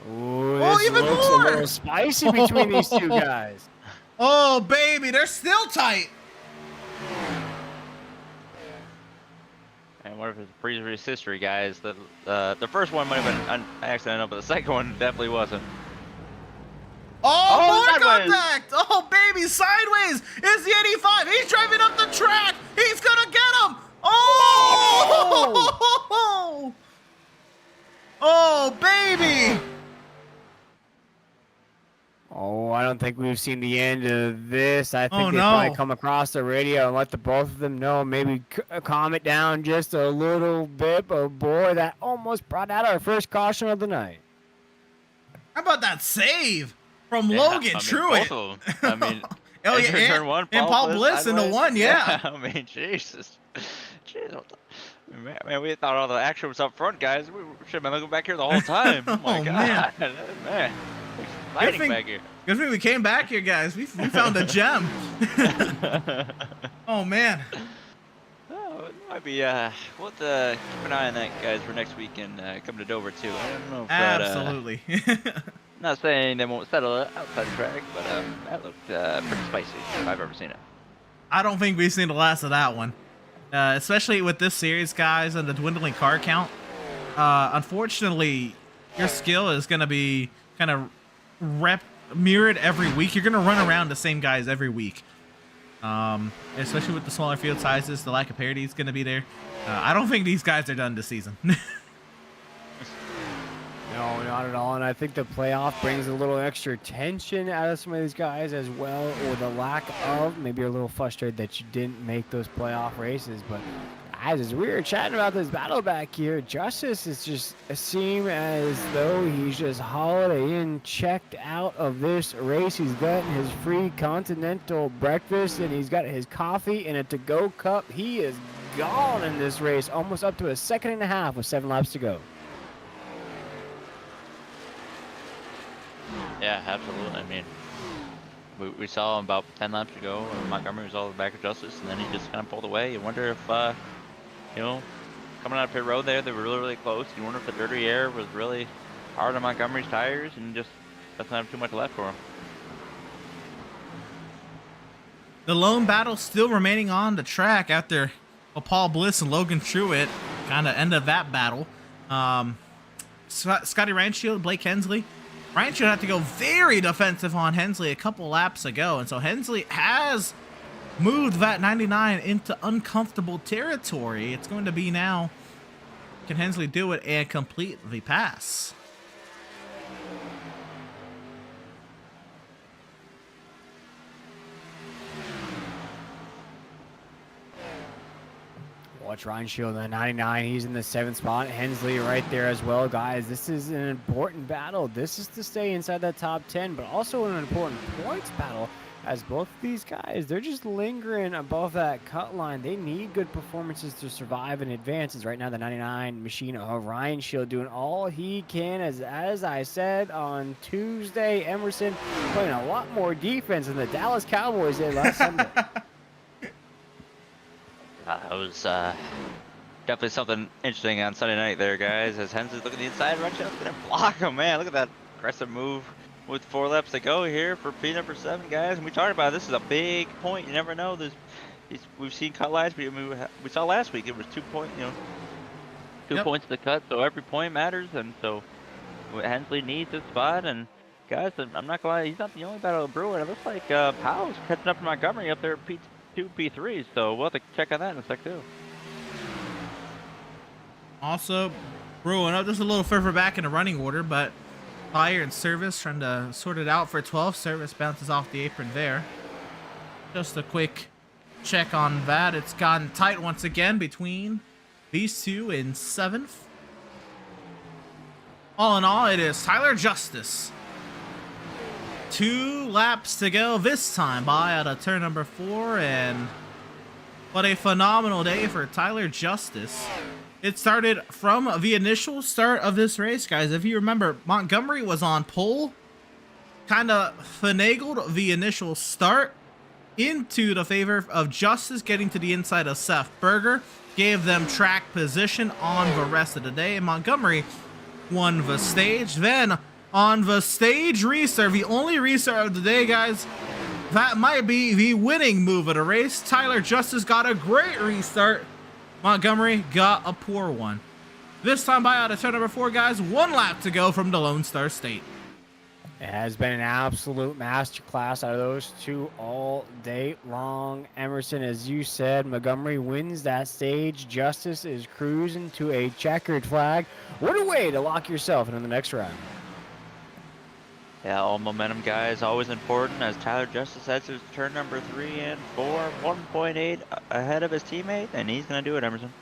Ooh, Oh, this even looks more. a little spicy between these two guys. Oh, baby, they're still tight. And what if it's previous history, guys? The first one might have been accidental, but the second one definitely wasn't. Oh, more sideways. contact. Oh, baby, sideways is the 85. He's driving up the track. He's going to get him. Oh, oh, baby. Oh, I don't think we've seen the end of this. I think Oh, they no. probably come across the radio and let the both of them know. Maybe calm it down just a little bit. But boy, that almost brought out our first caution of the night. How about that save from Yeah, Logan I mean, Truitt? both of them. I mean, Oh, yeah, turn one, and Paul Bliss in the sideways. 1, yeah. I mean, Jesus. Jeez, man, we thought all the action was up front, guys. We should have been looking back here the whole time. Oh, my Oh, God. Man. Fighting thing- back here. Good thing we came back here, guys. We found a gem. Oh, man. Oh, it might be, we'll have to keep an eye on that, guys, for next week and come to Dover, too. I don't know if Absolutely. not saying they won't settle it outside the track, but that looked pretty spicy if I've ever seen it. I don't think we've seen the last of that one. Especially with this series, guys, and the dwindling car count. Unfortunately, your skill is going to be kind of mirrored every week. You're going to run around the same guys every week. Especially with the smaller field sizes, the lack of parity is going to be there. I don't think these guys are done this season. No, not at all. And I think the playoff brings a little extra tension out of some of these guys as well, or the lack of. Maybe you're a little frustrated that you didn't make those playoff races. But guys, as we were chatting about this battle back here, Justice is just seem as though he's just holiday in, checked out of this race. He's gotten his free continental breakfast and he's got his coffee in a to-go cup. He is gone in this race, almost up to a second and a half with 7 laps to go. Yeah, absolutely. I mean, we saw him about 10 laps ago, and Montgomery was all the back of Justice, and then he just kind of pulled away. You wonder if, you know, coming out of pit road there, they were really, really close. You wonder if the dirty air was really hard on Montgomery's tires, and just doesn't have too much left for him. The lone battle still remaining on the track after Paul Bliss and Logan Truitt kind of ended that battle. Scotty Rainshield, Blake Hensley. Rainshield had to go very defensive on Hensley a couple laps ago, and so Hensley has moved that 99 into uncomfortable territory. It's going to be now, can Hensley do it and complete the pass? Watch Ryan Shield in the 99. He's in the 7th spot. Hensley right there as well, guys. This is an important battle. This is to stay inside that top 10, but also an important points battle, as both of these guys, they're just lingering above that cut line. They need good performances to survive and advance. As right now, the 99 machine of Ryan Shield doing all he can. As I said on Tuesday, Emerson playing a lot more defense than the Dallas Cowboys did last Sunday. That was definitely something interesting on Sunday night there, guys. As Hensley's looking the inside, Rutschild's going to block him, man. Look at that aggressive move with 4 laps to go here for P number 7, guys. And we talked about it. This is a big point. You never know. We've seen cut lines. We saw last week it was 2 point, 2 points to the cut. So every point matters. And so Hensley needs this spot. And guys, I'm not gonna lie, he's not the only battle brewing. It looks like Powell's catching up to Montgomery up there at P2, P3. So we'll have to check on that in a sec too. Also, brewing up just a little further back in the running order, but fire and service trying to sort it out for 12. Service bounces off the apron there. Just a quick check on that. It's gotten tight once again between these two in 7th. All in all, it is Tyler Justice. 2 laps to go this time by out of turn number 4, and what a phenomenal day for Tyler Justice. It started from the initial start of this race, guys. If you remember, Montgomery was on pole, kind of finagled the initial start into the favor of Justice getting to the inside of Seth Berger, gave them track position on the rest of the day, and Montgomery won the stage. Then on the stage restart, the only restart of the day, guys, that might be the winning move of the race. Tyler Justice got a great restart. Montgomery got a poor one. This time by out of turn number 4, guys. 1 lap to go from the Lone Star State. It has been an absolute masterclass out of those two all day long. Emerson, as you said, Montgomery wins that stage. Justice is cruising to a checkered flag. What a way to lock yourself into the next round. Yeah, all momentum, guys, always important, as Tyler Justice heads his turn number 3 and 4, 1.8 ahead of his teammate, and he's going to do it, Emerson.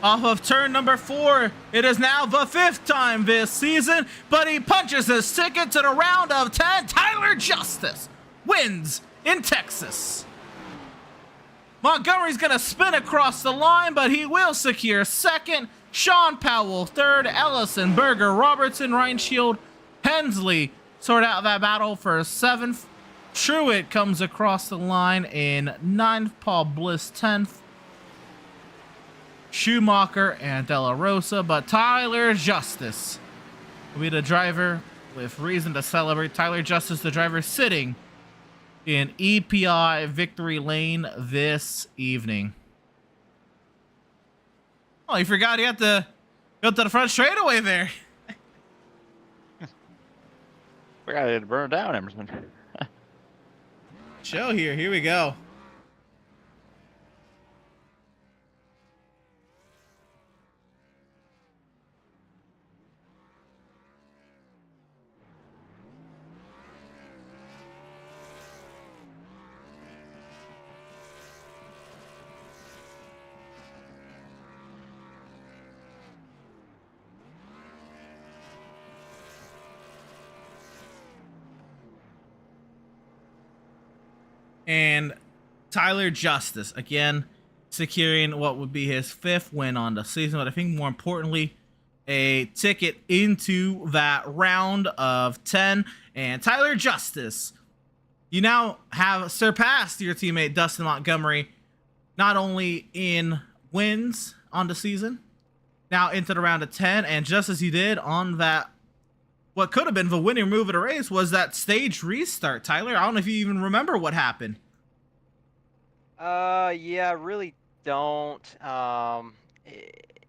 Off of turn number 4, it is now the 5th time this season, but he punches his ticket to the round of 10. Tyler Justice wins in Texas. Montgomery's going to spin across the line, but he will secure 2nd. Sean Powell 3rd. Ellison, Berger, Robertson, Rainshield, Hensley sort out that battle for 7th. Truitt comes across the line in 9th. Paul Bliss 10th. Schumacher and De La Rosa, but Tyler Justice will be the driver with reason to celebrate. Tyler Justice, the driver, sitting in EPI victory lane this evening. Oh, you forgot he had to go to the front straightaway there. Forgot to burn it down, Emerson. Show here we go. And Tyler Justice, again, securing what would be his 5th win on the season. But I think more importantly, a ticket into that round of 10. And Tyler Justice, you now have surpassed your teammate Dustin Montgomery, not only in wins on the season, now into the round of 10. And just as you did on that, what could have been the winning move of the race was that stage restart. Tyler, I don't know if you even remember what happened. Yeah, I really don't.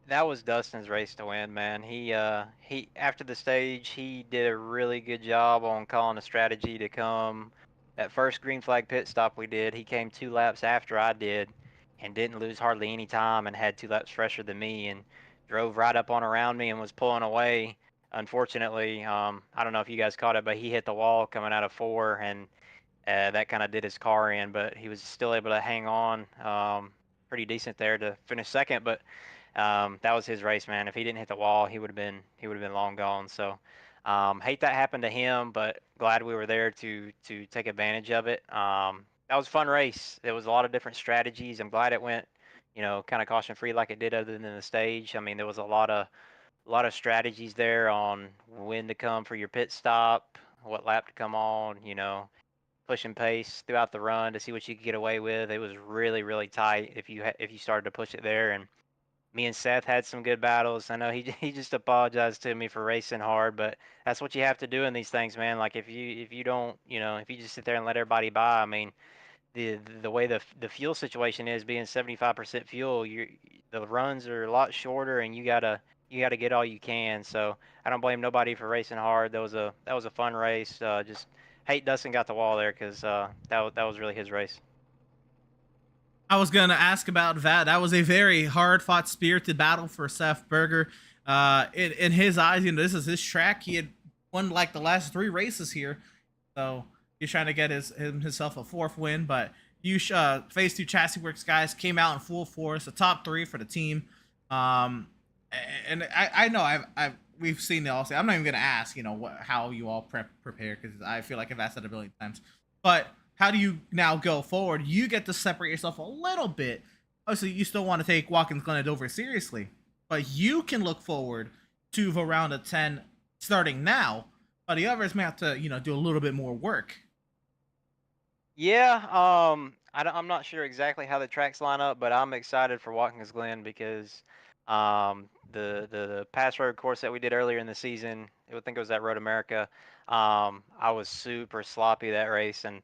That was Dustin's race to win, man. He after the stage, he did a really good job on calling a strategy to come. That first green flag pit stop we did, he came 2 laps after I did, and didn't lose hardly any time, and had 2 laps fresher than me, and drove right up on around me and was pulling away. Unfortunately, I don't know if you guys caught it, but he hit the wall coming out of 4, and that kind of did his car in, but he was still able to hang on pretty decent there to finish second. But that was his race, man. If he didn't hit the wall, he would have been long gone. So hate that happened to him, but glad we were there to take advantage of it. That was a fun race. There was a lot of different strategies. I'm glad it went, kind of caution free like it did, other than the stage. I mean, there was a lot of strategies there on when to come for your pit stop, what lap to come on, pushing pace throughout the run to see what you could get away with. It was really, really tight if you started to push it there. And me and Seth had some good battles. I know he just apologized to me for racing hard, but that's what you have to do in these things, man. Like if you don't, if you just sit there and let everybody by, I mean, the way the fuel situation is, being 75% fuel, the runs are a lot shorter, and you gotta get all you can. So I don't blame nobody for racing hard. That was a fun race. Just hate Dustin got the wall there, because that was really his race. I was going to ask about that. That was a very hard fought, spirited battle for Seth Berger. In his eyes, this is his track. He had won like the last 3 races here. So he's trying to get himself a 4th win. But you Phase 2 Chassis Works guys came out in full force, the top 3 for the team. And I know we've seen it all. I'm not even gonna ask, how you all prepare, because I feel like I've asked that a billion times. But how do you now go forward? You get to separate yourself a little bit. Obviously, you still want to take Watkins Glen and Dover seriously, but you can look forward to the round of 10 starting now. But the others may have to, do a little bit more work. Yeah, I'm not sure exactly how the tracks line up, but I'm excited for Watkins Glen, because the pass road course that we did earlier in the season, I think it was at Road America. I was super sloppy that race, and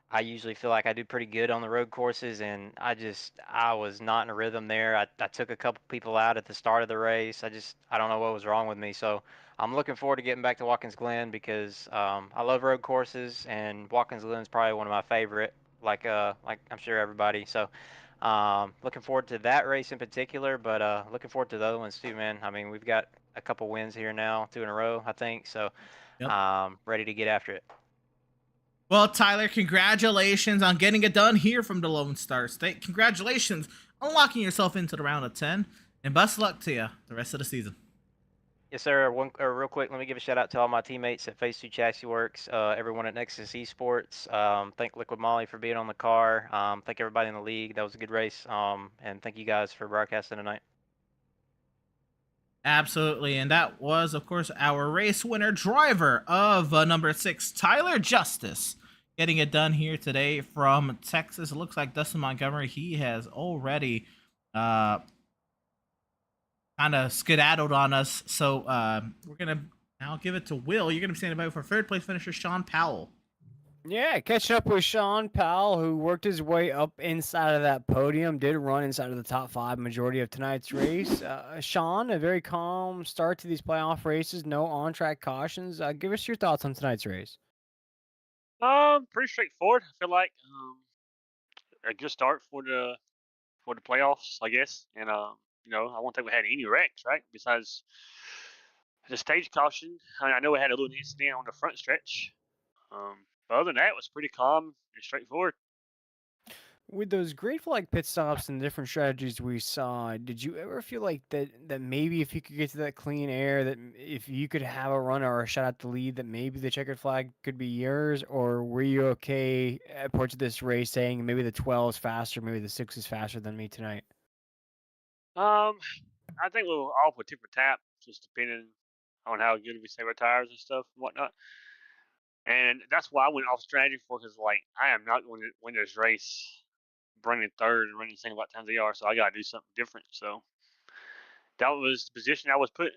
I usually feel like I do pretty good on the road courses, and I was not in a rhythm there. I took a couple people out at the start of the race. I don't know what was wrong with me. So I'm looking forward to getting back to Watkins Glen, because I love road courses, and Watkins Glen is probably one of my favorite, like I'm sure everybody. So looking forward to that race in particular, but looking forward to the other ones too, man. I mean, we've got a couple wins here now, 2 in a row, I think. So Yep. ready to get after it. Well, Tyler, congratulations on getting it done here from the Lone Star State. Congratulations on locking yourself into the round of 10. And best of luck to you the rest of the season. Yes, sir. Real quick, let me give a shout out to all my teammates at Phase 2 Chassis Works, everyone at Nexus Esports. Thank Liquid Molly for being on the car. Thank everybody in the league. That was a good race. And thank you guys for broadcasting tonight. Absolutely. And that was, of course, our race winner driver of number 6, Tyler Justice, getting it done here today from Texas. It looks like Dustin Montgomery, he has already kind of skedaddled on us. So we're going to now give it to Will. You're going to be standing by for 3rd place finisher Sean Powell. Yeah, catching up with Sean Powell, who worked his way up inside of that podium, did run inside of the top 5 majority of tonight's race. Sean, a very calm start to these playoff races, no on-track cautions. Give us your thoughts on tonight's race. Pretty straightforward. I feel like a good start for the playoffs, I guess. And I won't think we had any wrecks, right? Besides the stage caution. I know we had a little incident on the front stretch. But other than that, it was pretty calm and straightforward. With those great flag pit stops and different strategies we saw, did you ever feel like that maybe if you could get to that clean air, that if you could have a run or a shot at the lead, that maybe the checkered flag could be yours? Or were you okay at parts of this race saying maybe the 12 is faster, maybe the 6 is faster than me tonight? Um, I think we were off with tip for tap just depending on how good we save our tires and stuff and whatnot. And that's why I went off strategy for, because like I am not going to win this race running third and running the same times they are, so I got to do something different. So that was the position I was put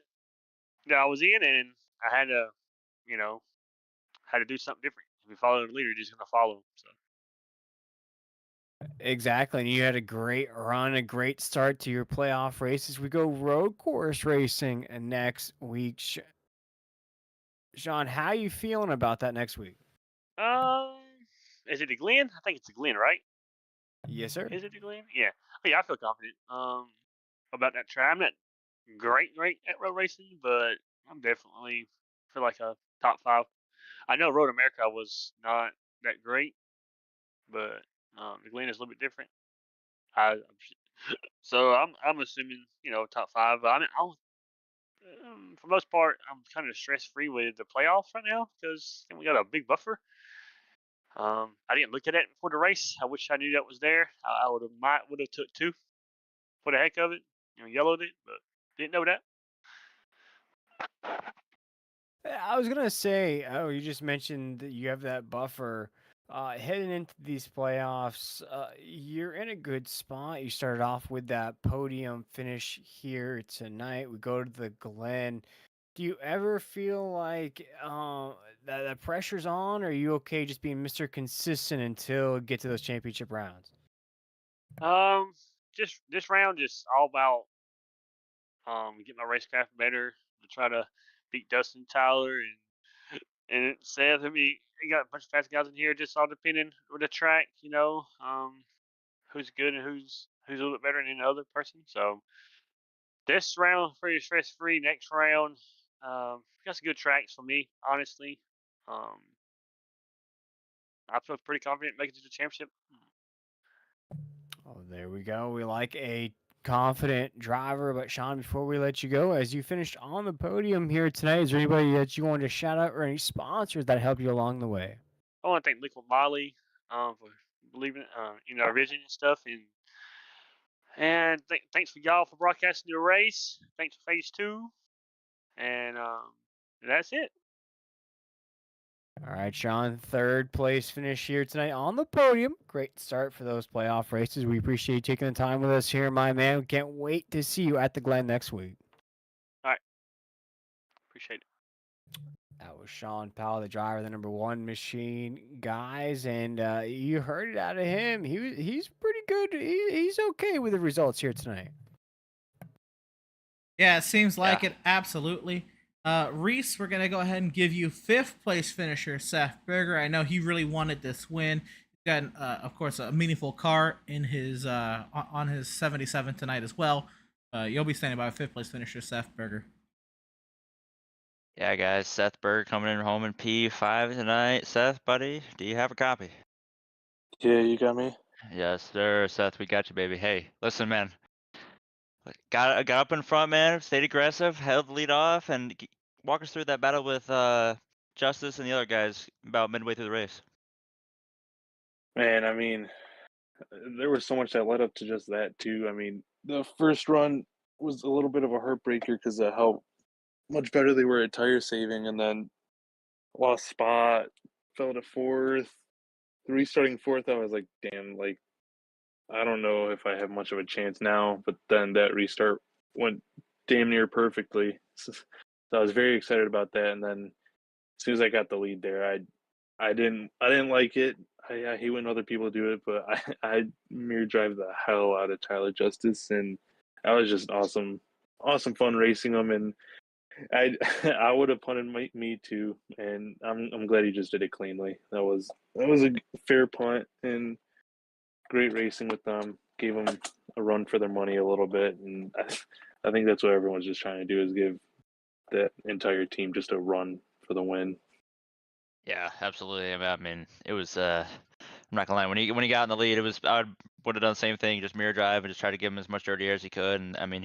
that I was in, and I had to, you know, had to do something different. If you follow the leader, you're just gonna follow him. So. Exactly. And you had a great run, a great start to your playoff races. We go road course racing next week. Sean, how you feeling about that next week? Um, is it the Glen? I think it's the Glen, right? Yes, sir. Is it the Glen? Yeah. Oh, yeah, I feel confident. About that track. I'm not great at road racing, but I'm definitely feel like a top 5. I know Road America was not that great, but the Glen is a little bit different. So I'm assuming top 5. But I mean, for the most part, I'm kind of stress free with the playoffs right now because we got a big buffer. I didn't look at it before the race. I wish I knew that was there. I would have took 2 for the heck of it, yellowed it, but didn't know that. I was gonna say, oh, you just mentioned that you have that buffer. Heading into these playoffs, you're in a good spot. You started off with that podium finish here tonight. We go to the Glen. Do you ever feel like that pressure's on, or are you okay just being Mr. Consistent until you get to those championship rounds? Just this round, just all about get my racecraft better to try to beat Dustin Tyler and Seth. I mean, you got a bunch of fast guys in here. Just all depending with the track, who's good and who's a little bit better than the other person. So this round pretty stress free. Next round, got some good tracks for me, honestly. Um, I feel pretty confident making it to the championship. Oh, there we go. We like a confident driver. But Sean, before we let you go, as you finished on the podium here tonight, is there anybody that you wanted to shout out or any sponsors that helped you along the way? I want to thank Liquid Molly for believing in our vision and stuff, and thanks for y'all for broadcasting the race. Thanks for Phase 2, and that's it. All right, Sean, third place finish here tonight on the podium. Great start for those playoff races. We appreciate you taking the time with us here, my man. We can't wait to see you at the Glen next week. All right, appreciate it. That was Sean Powell, the driver, the number 1 machine, guys, and you heard it out of him. He's pretty good. He's okay with the results here tonight. Yeah, it seems like Yeah. it. Absolutely. Reese, we're going to go ahead and give you 5th place finisher, Seth Berger. I know he really wanted this win. He's got, of course, a meaningful car in his on his 77 tonight as well. You'll be standing by 5th place finisher, Seth Berger. Yeah, guys, Seth Berg coming in home in P5 tonight. Seth, buddy, do you have a copy? Yeah, you got me. Yes, sir, Seth, we got you, baby. Hey, listen, man. Got up in front, man. Stayed aggressive, held the lead off, and walk us through that battle with Justice and the other guys about midway through the race. Man, I mean, there was so much that led up to just that too. I mean, the first run was a little bit of a heartbreaker because of how much better they were at tire saving, and then lost spot, fell to 4th. The restarting 4th, I was like, damn, like I don't know if I have much of a chance now. But then that restart went damn near perfectly, so I was very excited about that. And then as soon as I got the lead there, I didn't like it. I hate when other people do it, but I mirror drive the hell out of Tyler Justice, and that was just awesome fun racing him. And I I would have punted me too, and I'm glad he just did it cleanly. That was a fair punt and great racing with them. Gave them a run for their money a little bit, and I think that's what everyone's just trying to do, is give that entire team just a run for the win. Yeah, absolutely. I mean, it was. I'm not gonna lie. When he got in the lead, it was. I would have done the same thing, just mirror drive and just try to give him as much dirty air as he could. And I mean,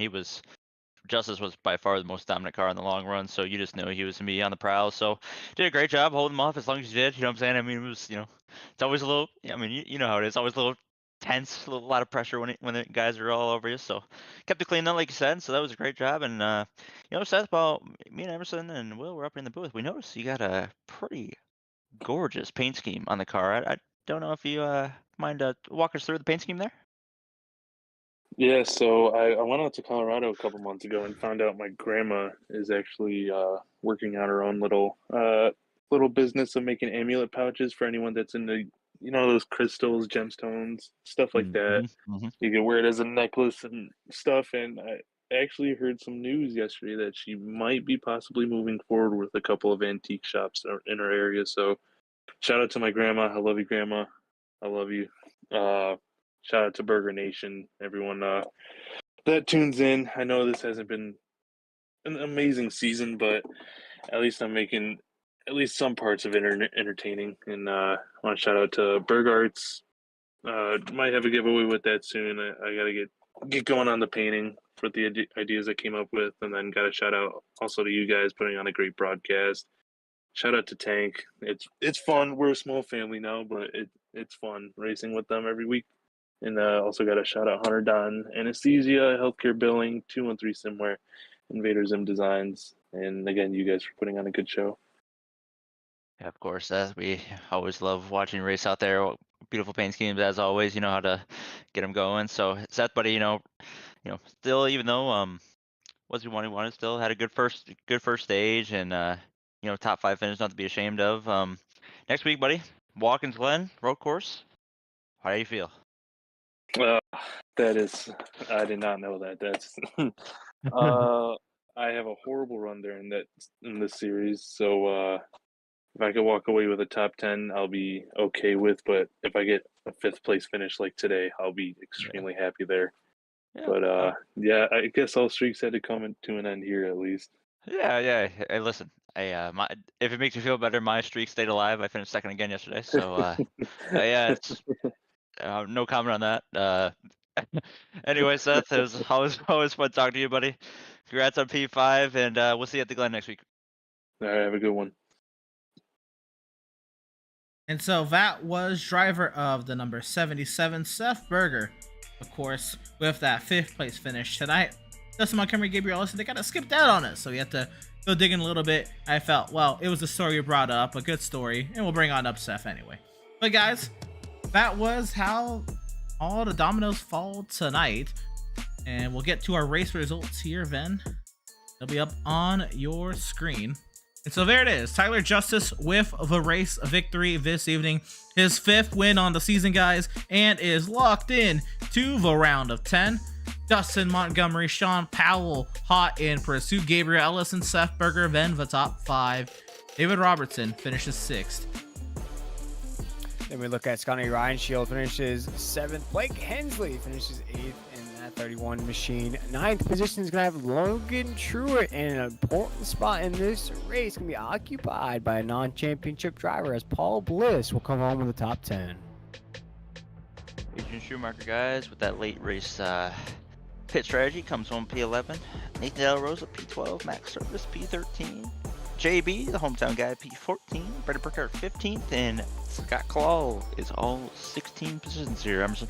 Justice was by far the most dominant car in the long run, so you just knew he was gonna be on the prowl. So did a great job holding him off as long as you did. You know what I'm saying? I mean, it was, it's always a little. I mean, you know how it is. Always a little tense, a lot of pressure when the guys are all over you. So kept it clean though, like you said. So that was a great job. And Seth, while me and Emerson and Will were up in the booth, we noticed you got a pretty gorgeous paint scheme on the car. I don't know if you mind walk us through the paint scheme there. Yeah, so I went out to Colorado a couple months ago and found out my grandma is actually working on her own little business of making amulet pouches for anyone that's into those crystals, gemstones, stuff like that. Mm-hmm. You can wear it as a necklace and stuff. And I actually heard some news yesterday that she might be possibly moving forward with a couple of antique shops in her area. So shout out to my grandma. I love you, Grandma. I love you. Shout out to Burger Nation, everyone that tunes in. I know this hasn't been an amazing season, but at least I'm making at least some parts of it entertaining. And I want to shout out to Berg Arts. Might have a giveaway with that soon. I got to get going on the painting for the ideas I came up with. And then got a shout out also to you guys putting on a great broadcast. Shout out to Tank. It's fun. We're a small family now, but it's fun racing with them every week. And also got a shout out Hunter Don, Anesthesia, Healthcare Billing, 213 Simware, Invader Zim Designs, and again, you guys for putting on a good show. Yeah, of course. We always love watching you race out there. Beautiful paint schemes as always. You know how to get them going. So Seth, buddy, still even though was we wanted, still had a good first stage and top 5 finish, not to be ashamed of. Next week, buddy, Watkins Glen road course. How do you feel? That is, I did not know that. That's, I have a horrible run there in this series. So if I could walk away with a top 10, I'll be okay with. But if I get a 5th place finish like today, I'll be extremely happy there. Yeah. But yeah, I guess all streaks had to come to an end here at least. Yeah. Hey, listen, if it makes you feel better, my streak stayed alive. I finished 2nd again yesterday. So yeah, it's. No comment on that. Anyway, Seth, it was always fun talking to you, buddy. Congrats on P5, and we'll see you at the Glen next week. All right, have a good one. And so that was driver of the number 77, Seth Berger, of course, with that 5th place finish tonight. Dustin Montgomery, Gabriel Ellison, they kind of skipped out on us, so we had to go digging a little bit. I felt, well, it was a story you brought up, a good story, and we'll bring on up Seth anyway. But guys, that was how all the dominoes fall tonight. And we'll get to our race results here then. They'll be up on your screen. And so there it is. Tyler Justice with the race victory this evening. His 5th win on the season, guys, and is locked in to the round of 10. Dustin Montgomery, Sean Powell, hot in pursuit. Gabriel Ellison, Seth Berger, then the top 5. David Robertson finishes 6th. Then we look at Scotty Reinshield, finishes 7th. Blake Hensley finishes 8th in that 31 machine. 9th position is going to have Logan Truitt, and an important spot in this race can be occupied by a non-championship driver, as Paul Bliss will come home in the top 10. Adrian Schumacher, guys, with that late race pit strategy, comes home P11. Nathan Del Rosa, P12. Max Service, P13. JB, the hometown guy, P14. Brendan Burkhardt, 15th. And Scott Claw is all 16 positions here, Emerson.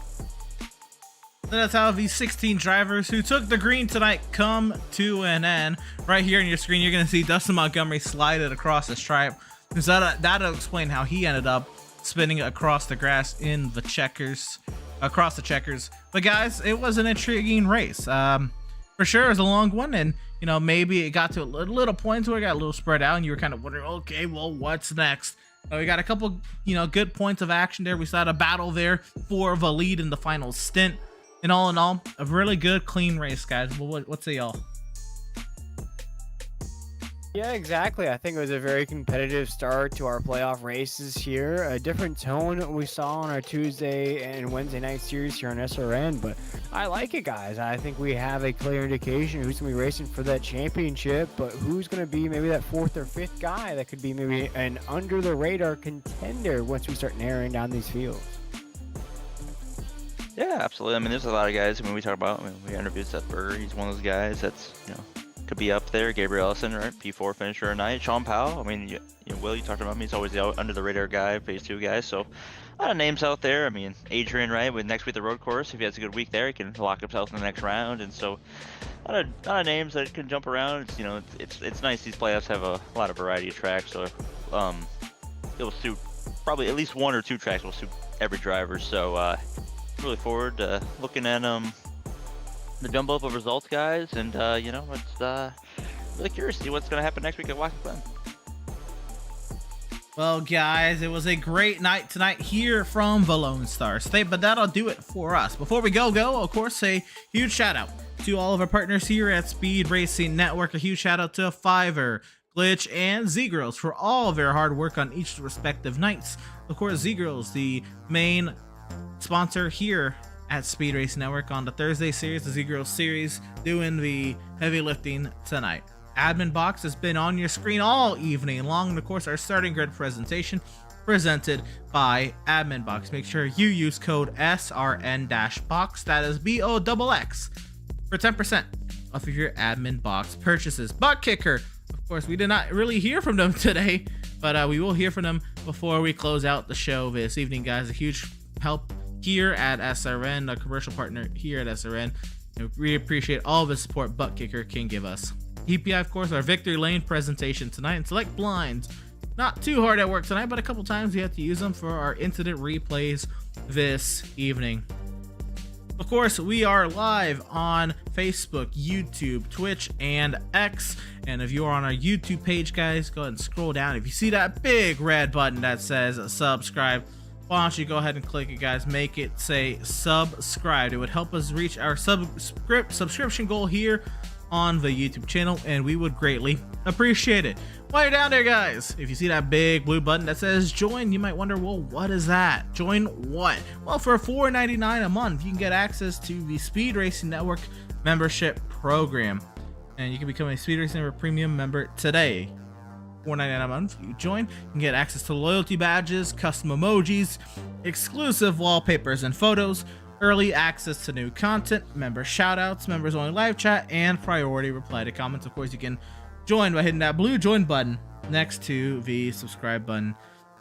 So that's how these 16 drivers who took the green tonight come to an end. Right here on your screen, you're going to see Dustin Montgomery slide it across the stripe. So that'll explain how he ended up spinning across the grass in the checkers, across the checkers. But guys, it was an intriguing race. For sure, it was a long one, and maybe it got to a little point where it got a little spread out, and you were kind of wondering, okay, well, what's next? We got a couple, good points of action there. We saw a battle there for the lead in the final stint. And all in all, a really good, clean race, guys. Well, what say y'all? Yeah, exactly. I think it was a very competitive start to our playoff races here. A different tone we saw on our Tuesday and Wednesday night series here on SRN, but I like it, guys. I think we have a clear indication who's going to be racing for that championship, but who's going to be maybe that 4th or 5th guy that could be maybe an under-the-radar contender once we start narrowing down these fields. Yeah, absolutely. I mean, there's a lot of guys. We talk about. We interviewed Seth Berger. He's one of those guys that's, to be up there. Gabriel Ellison, right? P4 finisher tonight. Sean Powell. I mean, Will, you talked about me. He's always the under the radar guy, phase 2 guy. So a lot of names out there. I mean, Adrian, right? With next week the road course, if he has a good week there, he can lock himself in the next round. And so a lot of names that can jump around. It's it's nice. These playoffs have a lot of variety of tracks. So it'll suit probably at least 1 or 2 tracks will suit every driver. So really forward to looking at the jumble up of results, guys, and it's really curious to see what's going to happen next week at Watkins Glen. Well, guys, it was a great night tonight here from the Lone Star State, but that'll do it for us. Before we go, of course, a huge shout out to all of our partners here at Speed Racing Network. A huge shout out to Fiverr, Glitch, and Z-Girls for all of their hard work on each respective nights. Of course, Z-Girls, the main sponsor here at Speed Racing Network on the Thursday series, the Z-Girls series, doing the heavy lifting tonight. Admin Box has been on your screen all evening long, and of course our starting grid presentation presented by Admin Box. Make sure you use code SRN-BOX, that is BOXX, for 10% off of your Admin Box purchases. Butt Kicker, of course, we did not really hear from them today, but we will hear from them before we close out the show this evening, guys. A huge help here at SRN, a commercial partner here at SRN. And we appreciate all the support Butt Kicker can give us. EPI, of course, our Victory Lane presentation tonight, and Select Blinds. Not too hard at work tonight, but a couple times we have to use them for our incident replays this evening. Of course, we are live on Facebook, YouTube, Twitch, and X. And if you are on our YouTube page, guys, go ahead and scroll down. If you see that big red button that says subscribe, why don't you go ahead and click it, guys. Make it say subscribe. It would help us reach our subscription goal here on the YouTube channel, and we would greatly appreciate it. While you're down there, guys, if you see that big blue button that says join, you might wonder, well, what is that? Join what? Well, for $4.99 a month, you can get access to the Speed Racing Network membership program, and you can become a Speed Racing Network premium member today. $4.99 a month. You join, you can get access to loyalty badges, custom emojis, exclusive wallpapers and photos, early access to new content, member shoutouts, members only live chat, and priority reply to comments. Of course, you can join by hitting that blue join button next to the subscribe button.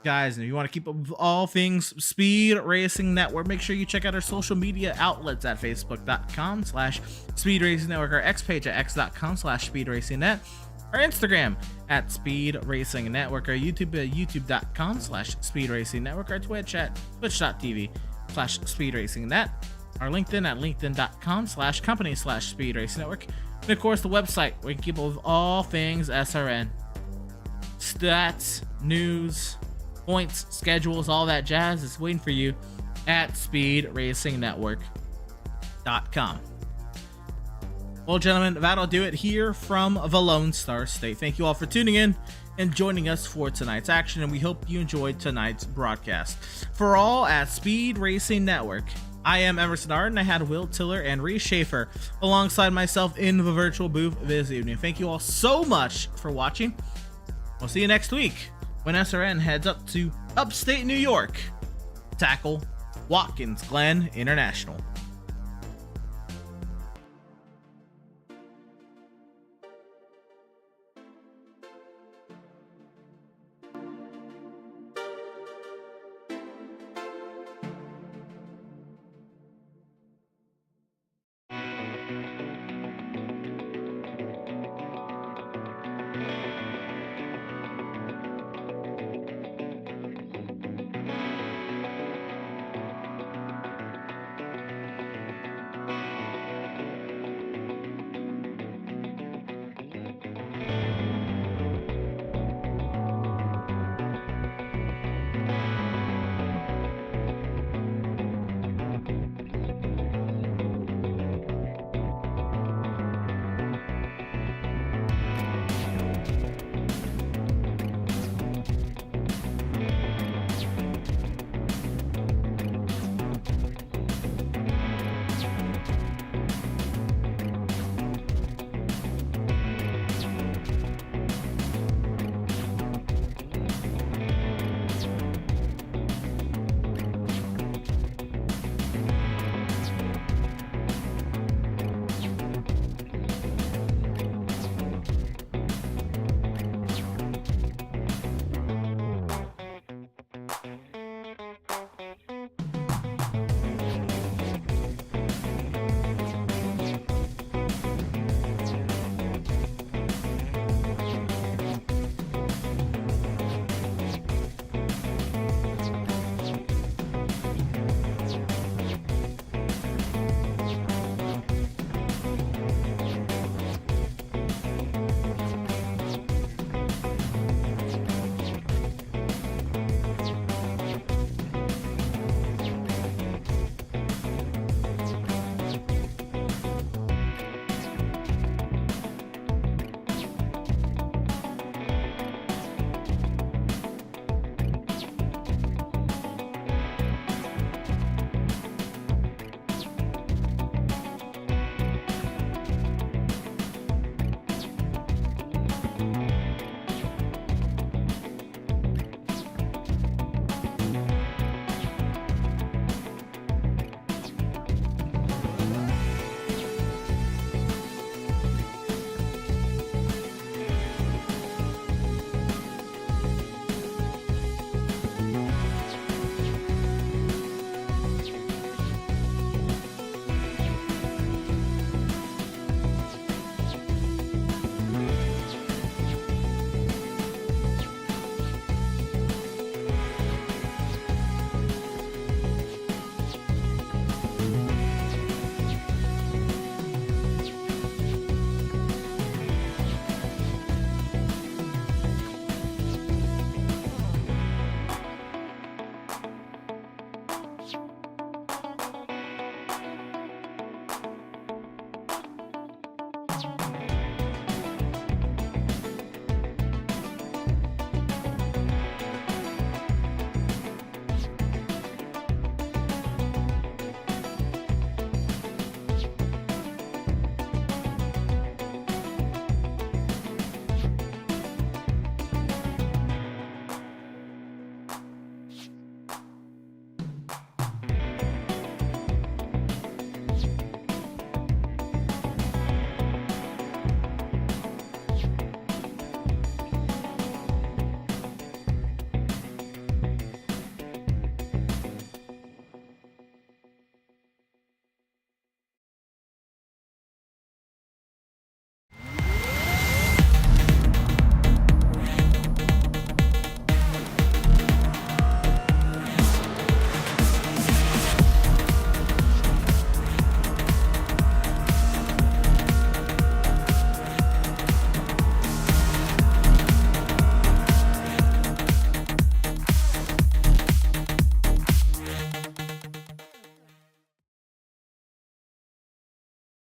Guys, and if you want to keep up with all things Speed Racing Network, make sure you check out our social media outlets at facebook.com/Speed Racing Network, our X page at x.com/Speed Racing Net, our Instagram at Speed Racing Network, our YouTube at youtube.com/Speed Racing Network, our Twitch at twitch.tv/Speed Racing Net, our LinkedIn at linkedin.com/company/Speed Racing Network, and of course the website where you can keep up with all things SRN. Stats, news, points, schedules, all that jazz is waiting for you at speedracingnetwork.com. Well, gentlemen, that'll do it here from the Lone Star State. Thank you all for tuning in and joining us for tonight's action, and we hope you enjoyed tonight's broadcast. For all at Speed Racing Network, I am Emerson Arden. I had Will Tiller and Reese Schaefer alongside myself in the virtual booth this evening. Thank you all so much for watching. We'll see you next week when SRN heads up to upstate New York to tackle Watkins Glen International.